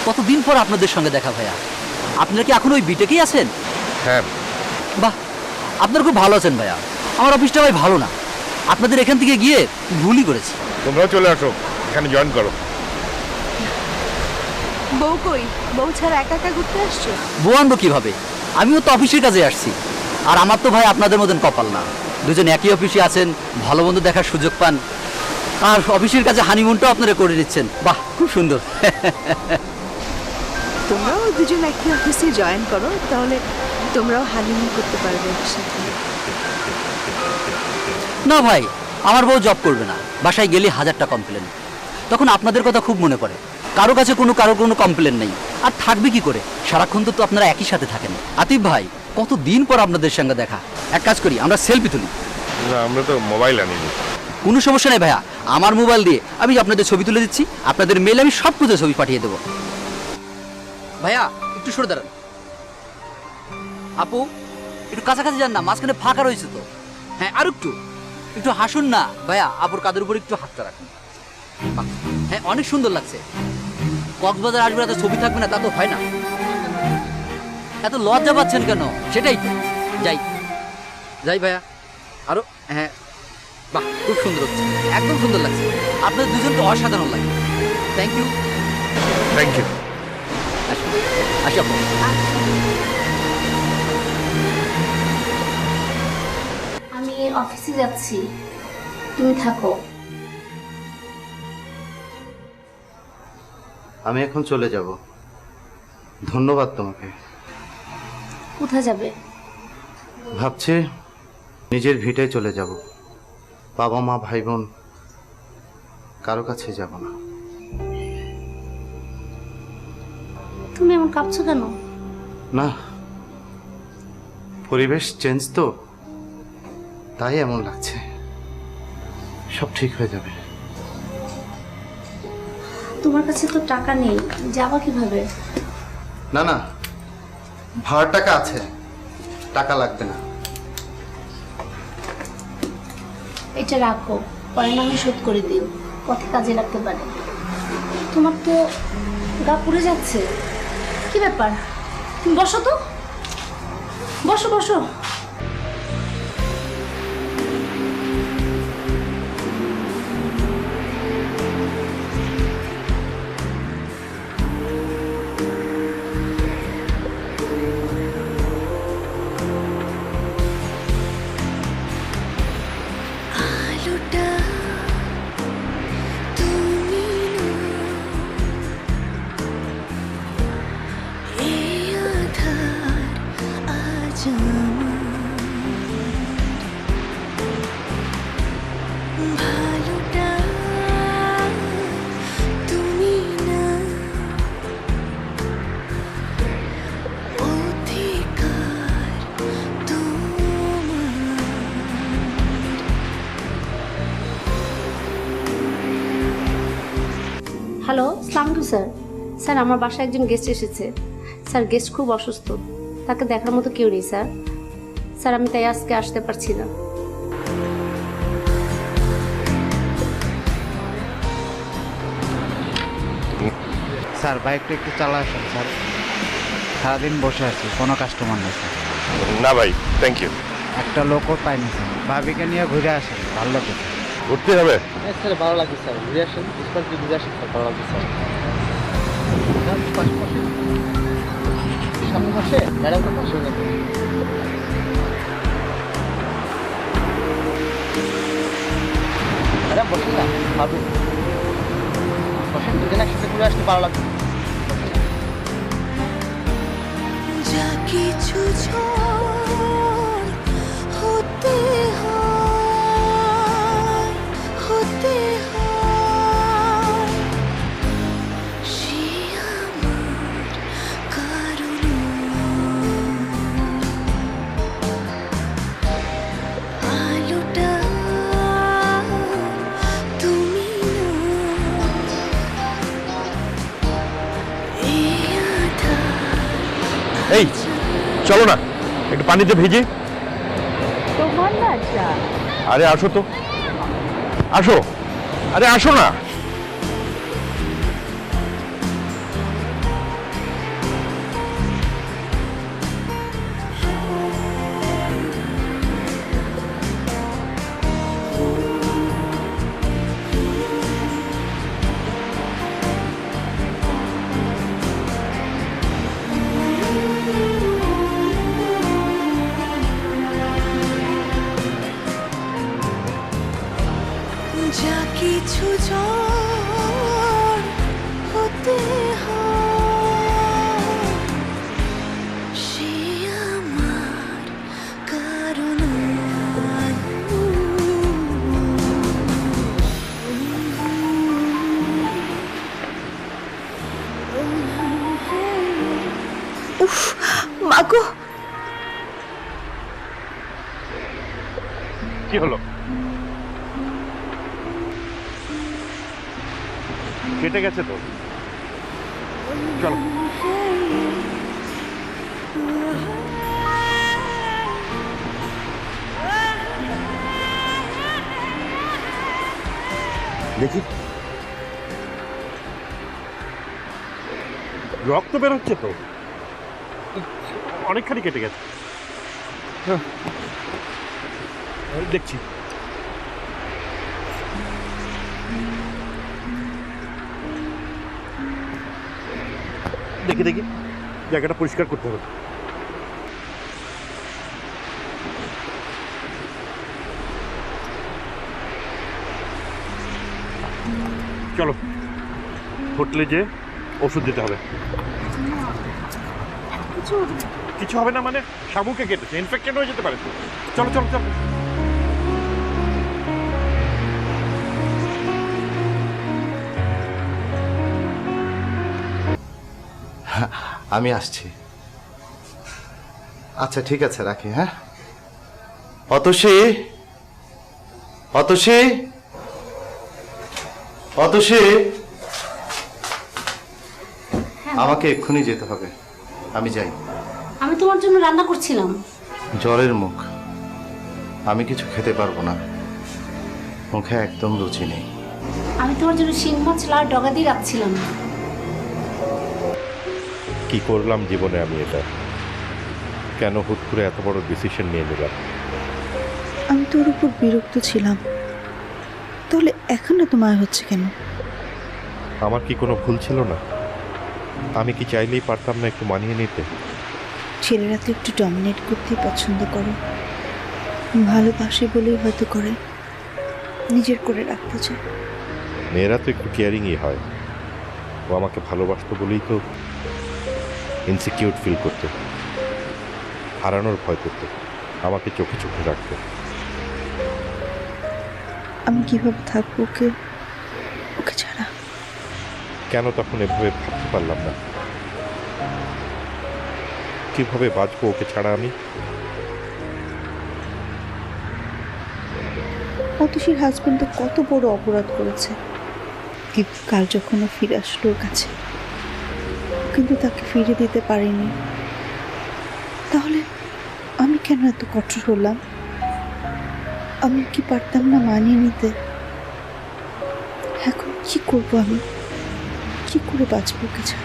কতদিন পর আপনাদের সঙ্গে দেখা ভাইয়া। আপনারা কি এখন ওই বিটেকেই আছেন? হ্যাঁ। বাহ, আপনারা খুব ভালো আছেন ভাইয়া। আমার অফিসটা ভাই ভালো না, আপনাদের এখান থেকে গিয়ে ভুলই করেছি। তোমরাও চলে আসো, এখানে জয়েন করো। বউ কই? বউ ছাড়া একা একা ঘুরতে আসছো? বউ আনবো কিভাবে? আমিও তো অফিসের কাজে আসছি। আর আমার তো ভাই আপনাদের মতন কপাল না, দুজন একই অফিসে আছেন, ভালো মন্দ দেখার সুযোগ পান, আর অফিসের কাজে হানিমুনটাও আপনারা করে দিচ্ছেন। বাহ, খুব সুন্দর। তোমরাও দুজন একই অফিসে জয়েন করো, তাহলে তোমরাও হানিমুন করতে পারবে একসাথে। না ভাই, আমার বউ জব করবে না, বাসায় গেলে 1000টা কমপ্লেন। তখন আপনাদের কথা খুব মনে পড়ে। কারো কাছে কারোর কোনো কমপ্লেন নেই, আর থাকবে কি করে? সারাক্ষণ তো আপনারা একই সাথে থাকেন। আতিফ ভাই, কতদিন পর আপনাদের সঙ্গে দেখা। এক কাজ করি, আমরা সেলফি তুলি। না, আমরা তো মোবাইল আনিনি। কোনো সমস্যা নেই ভাইয়া, আমার মোবাইল দিয়ে আমি আপনাদের ছবি তুলে দিচ্ছি। আপনাদের মেলে আমি সব কিছু ছবি পাঠিয়ে দেবো। ভাইয়া একটু সরে দাঁড়ান। আপু একটু কাছাকাছি যান না, মাঝখানে ফাঁকা রয়েছে তো। হ্যাঁ, আর একটু হাসুন না ভাইয়া। আপুর কাদের উপর একটু হাতটা রাখুন। হ্যাঁ, অনেক সুন্দর লাগছে। কক্সবাজার আসবে, এত ছবি থাকবে না তা তো হয় না। এত লজ্জা পাচ্ছেন কেন? সেটাই তো। যাই যাই ভাইয়া, আরো। হ্যাঁ, বাহ, খুব সুন্দর হচ্ছে, একদম সুন্দর লাগছে। আপনাদের দুজনকে অসাধারণ লাগে। Thank you. Thank you. আসি আপু। আমি অফিসে যাচ্ছি, তুমি থাকো। আমি এখন চলে যাব। ধন্যবাদ তোমাকে। কোথায় যাবে? ভাবছি নিজের ভিটায় চলে যাব। বাবা মা ভাই বোন কারো কাছে যাব না। তুমি এমন কাঁপছো কেন? না, পরিবেশ চেঞ্জ তো, তাই এমন লাগছে। সব ঠিক হয়ে যাবে। তোমার কাছে তো টাকা নেই, যাবা কিভাবে? না না, ভাড়ার টাকা আছে, টাকা লাগবে না। এটা রাখো, পরে না আমি শোধ করে দিই, পথে কাজে লাগতে পারে। তোমার তো গা পুড়ে যাচ্ছে, কি ব্যাপার? তুমি বসো তো, বসো বসো। হ্যালো, আসসালামু আলাইকুম স্যার। স্যার, আমার বাসায় একজন গেস্ট এসেছে। স্যার, গেস্ট খুব অসুস্থ, তাকে দেখার মতো কেউ নেই স্যার। স্যার, আমি তাই আজকে আসতে পারছি না। স্যার, বাইকটা একটু চালা আসেন স্যার। সারাদিন বসে আছি, কোনো কাস্টমার নেই স্যার। না ভাই, থ্যাংক ইউ। একটা লোকও পাইনি স্যার। ভাবিকে নিয়ে ঘুরে আসেন, ভালো লাগে স্যার। ঘুরতে হবে? স্যার, ভালো লাগে স্যার, ঘুরে আসেন, ঘুরে আসেন স্যার, ভালো লাগে স্যার। সামনে মাসে ম্যাডামকে পাশে যাবে। ম্যাডাম বসেন না, ভাবুন, বসেন, দুজন একসাথে ঘুরে আসতে ভালো লাগবে। যা কিছু হতে হয় চলো না একটু পানিতে ভিজি। তোমার বাচ্চা আরে আসো তো, আসো, আরে আসো না। যা কিছু ঝড় হতে হয় সে আমার কারণ উফ মাগো, কি হলো? কেটে গেছে তো, চলো। দেখি, রক্ত বেরোচ্ছে তো, অনেকখানি কেটে গেছে। দেখছি। দেখি দেখি, জায়গাটা পরিষ্কার করতে হবে। চলো হোটেলে যে ওষুধ দিতে হবে। কিছু হবে না মানে? শামুকে কেটেছে, ইনফেক্টেড হয়ে যেতে পারে। চলো চলো চলো। আমি আসছি। আচ্ছা ঠিক আছে, রাখি। হ্যাঁ, অতসী, অতসী, অতসী, আমাকে এক্ষুনি যেতে হবে। আমি যাই। আমি তোমার জন্য রান্না করছিলাম। জ্বরের মুখ, আমি কিছু খেতে পারবো না, মুখে একদম রুচি নেই। আমি তোমার জন্য শিং মাছ লাল ডগা দিয়ে রাখছিলাম। কি করলাম জীবনে আমি এটা? কেন হুট করে এত বড় ডিসিশন নিয়ে নিলাম? আমি তোর উপর বিরক্ত ছিলাম, তাহলে এখন এত মায়া হচ্ছে কেন? আমার কি কোনো ভুল ছিল না? আমি কি চাইলেই পারতাম না একটু মানিয়ে নিতে? ছেলেরা তো একটু ডমিনেট করতেই পছন্দ করে, ভালোবাসে বলেই হয়তো করে, নিজের করে রাখতে চায়। মেয়েরা তো একটু কেয়ারিংই হয়। ও আমাকে ভালোবাসতো বলেই তো ইনসিকিউর ফিল করতো, হারানোর ভয় করতো, আমাকে চোখে চোখে রাখতো। আমি কিভাবে থাকবো ওকে ওকে ছাড়া? কেন তখন এভাবে ভাবতে পারলাম না? কিভাবে বাঁচবো ওকে ছাড়া আমি? অতসীর হাজবেন্ড তো কত বড় অপরাধ করেছে, কিন্তু কাল যখন ও ফিরে আসলো ওর কাছে, কিন্তু তাকে ফিরে দিতে পারিনি। তাহলে আমি কেন এত কঠোর হলাম? আমি কি পারতাম না মানিয়ে নিতে? এখন কি করবো আমি? কি করে বাঁচবো ওকে ছাড়া?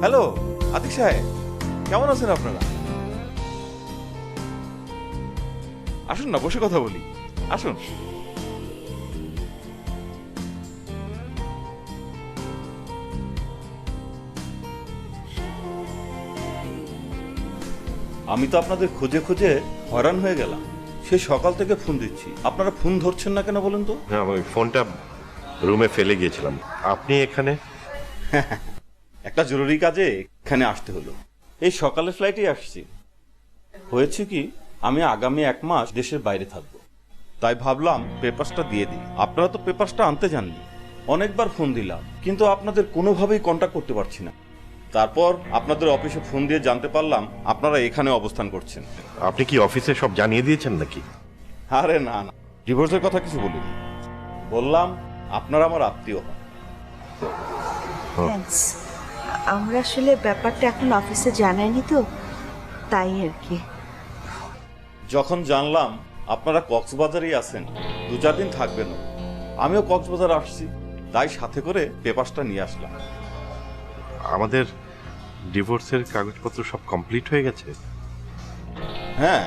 হ্যালো আতিক সাহেব, কেমন আছেন আপনারা? আসুন না, বসে কথা বলি, আসুন। আমি তো আপনাদের খুঁজে খুঁজে হয়রান হয়ে গেলাম। সে সকাল থেকে ফোন দিচ্ছি, আপনারা ফোন ধরছেন না কেন বলেন তো? হ্যাঁ, আমি ফোনটা রুমে ফেলে গিয়েছিলাম। আপনি এখানে? একটা জরুরি কাজে এখানে আসতে হলো। এই সকালে ফ্লাইটে আসছি। হয়েছে কি, আমি আগামী 1 মাস দেশের বাইরে থাকবো, তাই ভাবলাম পেপারসটা দিয়ে দিই। আপনারা তো পেপারসটা আনতে যাননি। অনেকবার ফোন দিলাম, কিন্তু আপনাদের কোনোভাবেই কন্ট্যাক্ট করতে পারছি না। তারপর আপনাদের অফিসে ফোন দিয়ে জানতে পারলাম আপনারা এখানে অবস্থান করছেন। আপনি কি অফিসে সব জানিয়ে দিয়েছেন নাকি? আরে না না, ডিভোর্সের কথা কিছু বলিনি। বললাম আপনারা আমার আত্মীয় হন। থ্যাঙ্কস। আমরা আসলে ব্যাপারটা এখন অফিসে জানাইনি তো, তাই আর কি। যখন জানলাম আপনারা কক্সবাজারেই আছেন, 2-4 দিন থাকবেন, আমিও কক্সবাজার আসছি, তাই সাথে করে পেপারসটা নিয়ে আসলাম। আমাদের ডিভোর্সের কাগজপত্র সব কমপ্লিট হয়ে গেছে? হ্যাঁ,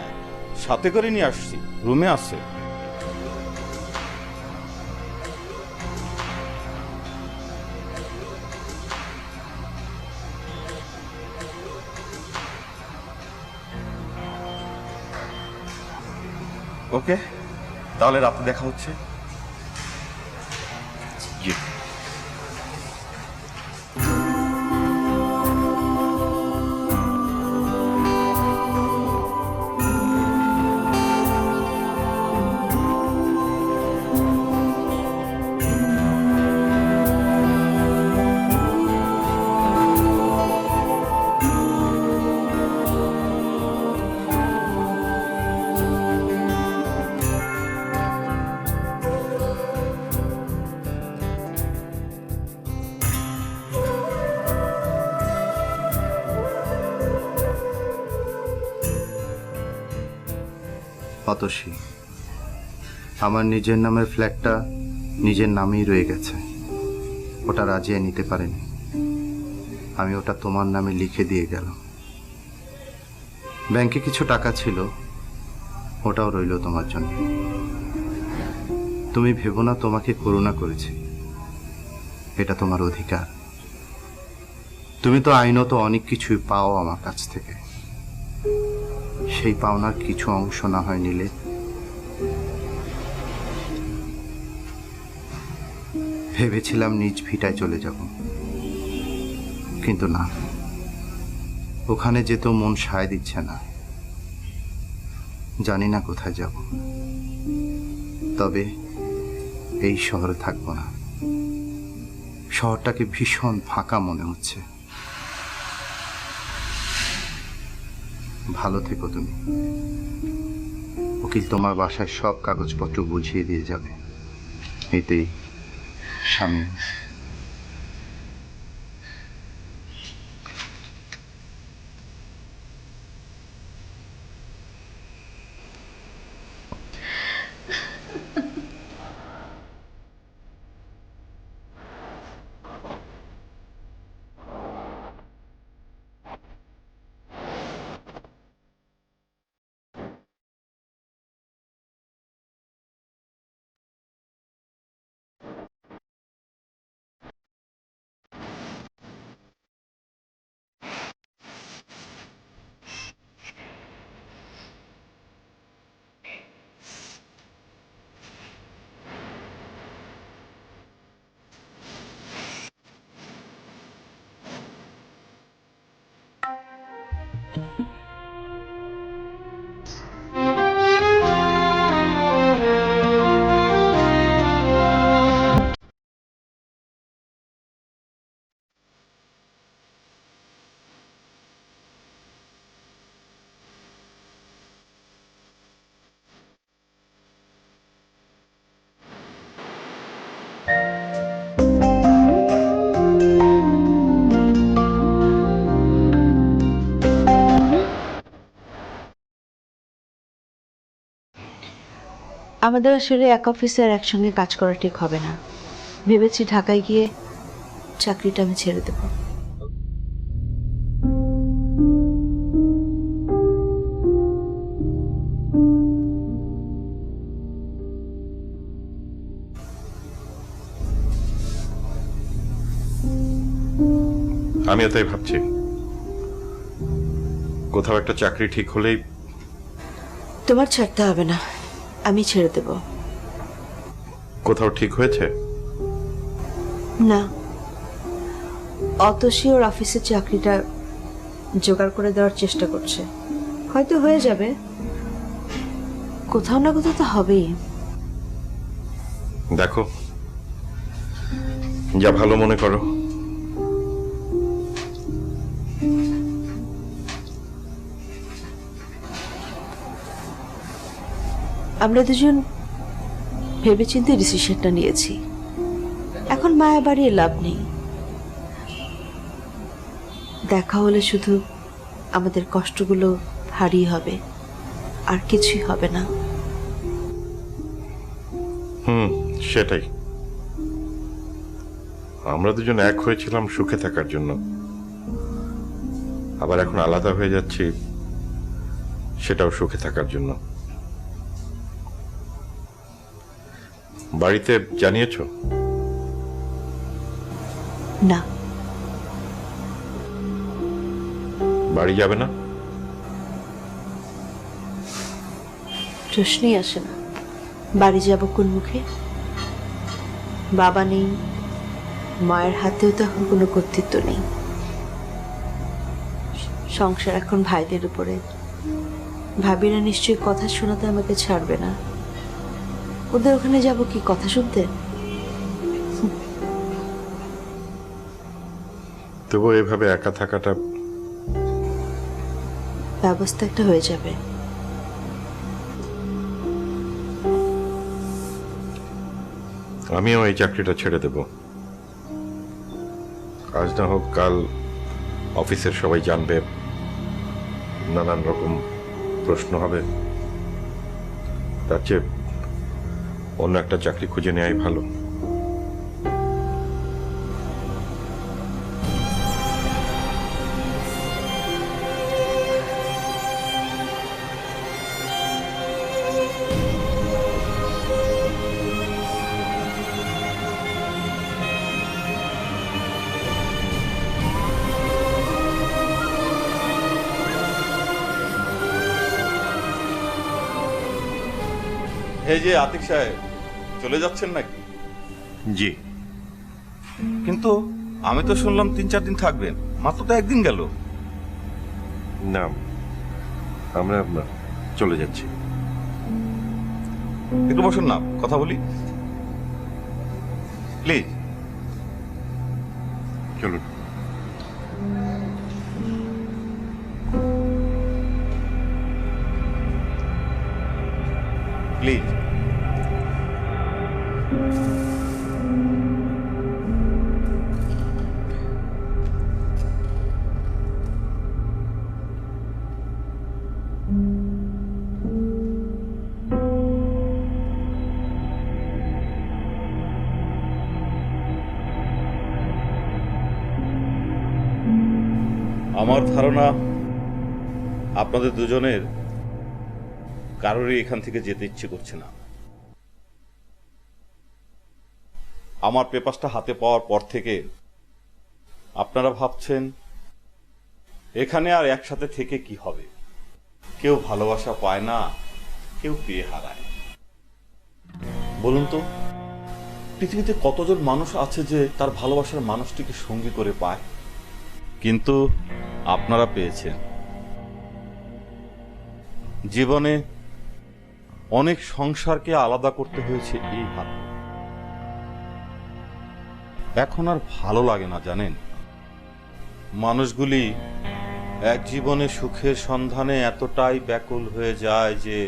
সাথে করে নিয়ে আসছি, রুমে আছে। ওকে, তাহলে রাতে দেখা হচ্ছে। জি। অতসী, আমার নিজের নামের ফ্ল্যাটটা নিজের নামেই রয়ে গেছে, ওটা রাজিয়ে নিতে পারেনি। আমি ওটা তোমার নামে লিখে দিয়ে গেলাম। ব্যাংকে কিছু টাকা ছিল, ওটাও রইল তোমার জন্য। তুমি ভেবো না তোমাকে করুণা করেছি, এটা তোমার অধিকার। তুমি তো আইনত অনেক কিছুই পাও আমার কাছ থেকে, সেই পাওনার কিছু অংশ না হয় নিলে ভেবেছিলাম নিজ ভিটায় চলে যাব, কিন্তু না, ওখানে যেতেও মন সায় দিচ্ছে না। জানি না কোথায় যাব, তবে এই শহরে থাকবো না। শহরটাকে ভীষণ ফাঁকা মনে হচ্ছে। ভালো থেকো তুমি। উকিল তোমার বাসায় সব কাগজপত্র বুঝিয়ে দিয়ে যাবে, এতেই স্বামী। আমাদের আসলে এক অফিসে আর একসঙ্গে কাজ করা ঠিক হবে না। ভেবেছি ঢাকায় গিয়ে চাকরিটা আমি ছেড়ে দেব। আমিও তাই ভাবছি, কোথাও একটা চাকরি ঠিক হলেই। তোমার ছাড়তে হবে না, আমি ছেড়ে দেব। কোথাও ঠিক হয়েছে? না, অতসী ওর অফিসের চাকরিটা জোগাড় করে দেওয়ার চেষ্টা করছে। হয়তো হয়ে যাবে, কোথাও না কোথাও তো হবেই। দেখো, যা ভালো মনে করো। আমরা দুজন ভেবেচিন্তে ডিসিশনটা নিয়েছি। এখন মায়া বাড়িয়ে লাভ নেই। দেখা হলে শুধু আমাদের কষ্টগুলো ভারী হবে, আর কিছুই হবে না। সেটাই। আমরা দুজন এক হয়েছিলাম সুখে থাকার জন্য, আবার এখন আলাদা হয়ে যাচ্ছি সেটাও সুখে থাকার জন্য। বাড়িতে জানিয়েছো? না। বাড়ি যাবে না? প্রশ্নই আসে না। বাড়ি যাব কোন মুখে? বাবা নেই, মায়ের হাতেও তো এখন কোনো কর্তৃত্ব নেই। সংসার এখন ভাইদের উপরে। ভাবিরা নিশ্চয়ই কথা শোনাতে আমাকে ছাড়বে না। ওদের ওখানে যাব কি কথা শুনতে? তবু এভাবে একা থাকাটা ব্যবস্থা একটা হয়ে যাবে। আমিও এই চাকরিটা ছেড়ে দেব। আজ না হোক কাল অফিসের সবাই জানবে, নানান রকম প্রশ্ন হবে। তার চেয়ে অন্য একটা চাকরি খুঁজে নেওয়াই ভালো। এই যে আতিক সাহেব, চলে যাচ্ছেন নাকি? জি। কিন্তু আমি তো শুনলাম 3-4 দিন থাকবেন, মাত্র তো একদিন গেল। না, আমরা চলে যাচ্ছি। একটু বসুন না, কথা বলি প্লিজ। চলুন। প্লিজ। আমার ধারণা আপনাদের দুজনের কারোরই এখান থেকে যেতে ইচ্ছে করছে না। আমার পেপারসটা হাতে পাওয়ার পর থেকে আপনারা ভাবছেন এখানে আর একসাথে থেকে কি হবে। কেউ ভালোবাসা পায় না, কেউ পেয়ে হারায়। বলুন তো, পৃথিবীতে কতজন মানুষ আছে যে তার ভালোবাসার মানুষটিকে সঙ্গী করে পায়? কিন্তু আপনারা পেয়েছেন। জীবনে অনেক সংসারকে আলাদা করতে হয়েছে এই হাত। এখন আর ভালো লাগে না জানেন। মানুষগুলি এক জীবনে সুখের সন্ধানে এতটাই ব্যাকুল হয়ে যায় যে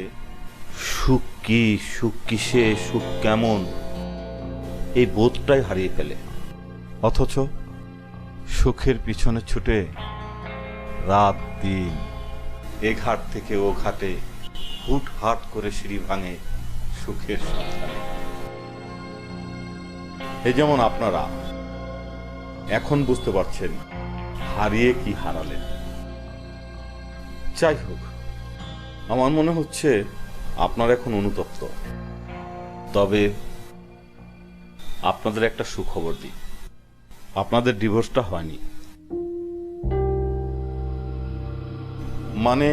সুখ কি, সুখ কিসে, সুখ কেমন, এই বোধটাই হারিয়ে ফেলে। অথচ সুখের পিছনে ছুটে রাত দিন এ ঘাট থেকে ও ঘাটে হুট হাট করে সিঁড়ি ভাঙে সুখের সন্ধানে। এই যেমন আপনারা এখন বুঝতে পারছেন হারিয়ে কি হারালেন। যাই হোক, আমার মনে হচ্ছে আপনার এখন অনুতপ্ত। তবে আপনাদের একটা সুখবর দিই, আপনাদের ডিভোর্সটা হয়নি। মানে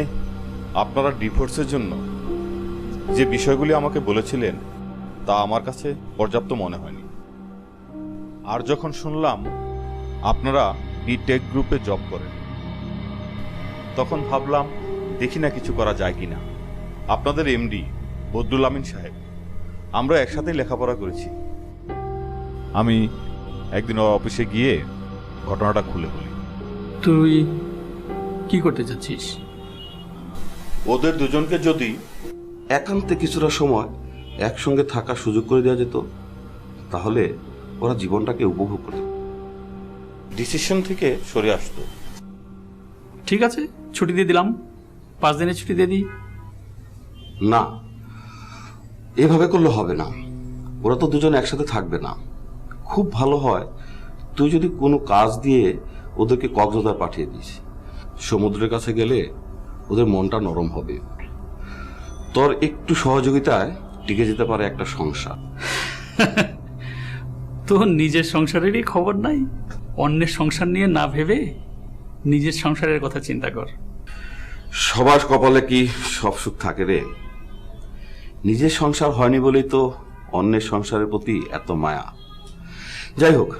আপনারা ডিভোর্সের জন্য যে বিষয়গুলি আমাকে বলেছিলেন তা আমার কাছে পর্যাপ্ত মনে হয়নি। আর যখন শুনলাম আপনারা বিটেক গ্রুপে জব করেন, তখন ভাবলাম দেখি না কিছু করা যায় কিনা। আপনাদের এমডি বদরুল আমিন সাহেব, আমরা একসাথে লেখাপড়া করেছি। আমি একদিন ওর অফিসে গিয়ে ঘটনাটা খুলে বলি। তুই কি করতে চাচ্ছিস? ওদের দুজনকে যদি একান্তে কিছুটা সময় একসঙ্গে থাকার সুযোগ করে দেওয়া যেত, তাহলে ওরা জীবনটাকে উপভোগ করত। ডিসিশন থেকে সরে আসতো। ঠিক আছে, ছুটি দিয়ে দিলাম, 5 দিনের ছুটি দিয়ে দিই। না, এভাবে করলে হবে না। ওরা তো দুজন একসাথে থাকবে না। খুব ভালো হয় তুই যদি কোনো কাজ দিয়ে ওদেরকে কক্সবাজার পাঠিয়ে দিস। সমুদ্রের কাছে গেলে ওদের মনটা নরম হবে। তোর একটু সহযোগিতায় টিকে যেতে পারে একটা সংসার। তোর নিজের সংসারেরই খবর নাই, অন্যের সংসার নিয়ে না ভেবে নিজের সংসারের কথা চিন্তা কর। সবার কপালে কি সব সুখ থাকে রে? নিজের সংসার হয়নি বলেই তো অন্যের সংসারের প্রতি এত মায়া। যাই হোক,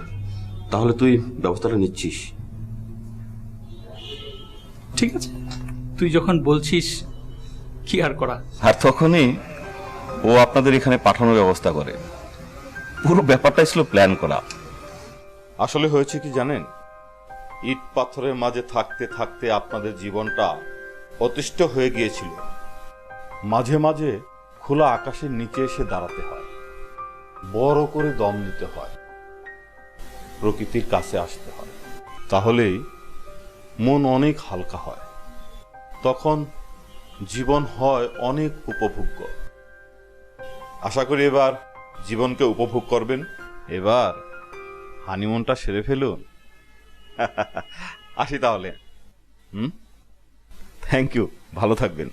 তাহলে তুই ব্যবস্থাটা নিচ্ছিস? ঠিক আছে, তুই যখন বলছিস কি আর করা। আর তখনই ও আপনাদের এখানে পাঠানোর ব্যবস্থা করে। পুরো ব্যাপারটা ছিল প্ল্যান করা। আসলে হয়েছে কি জানেন, ইট পাথরের মাঝে থাকতে থাকতে আপনাদের জীবনটা অতিষ্ঠ হয়ে গিয়েছিল। মাঝে মাঝে খোলা আকাশের নিচে এসে দাঁড়াতে হয়, বড় করে দম নিতে হয়, প্রকৃতির কাছে আসতে হয়। তাহলেই মন অনেক হালকা হয়। তখন জীবন হয় অনেক উপভোগ্য। আশা করি এবার জীবনকে উপভোগ করবেন। এবার হানিমুনটা সেরে ফেলুন। আসি তাহলে। থ্যাংক ইউ, ভালো থাকবেন।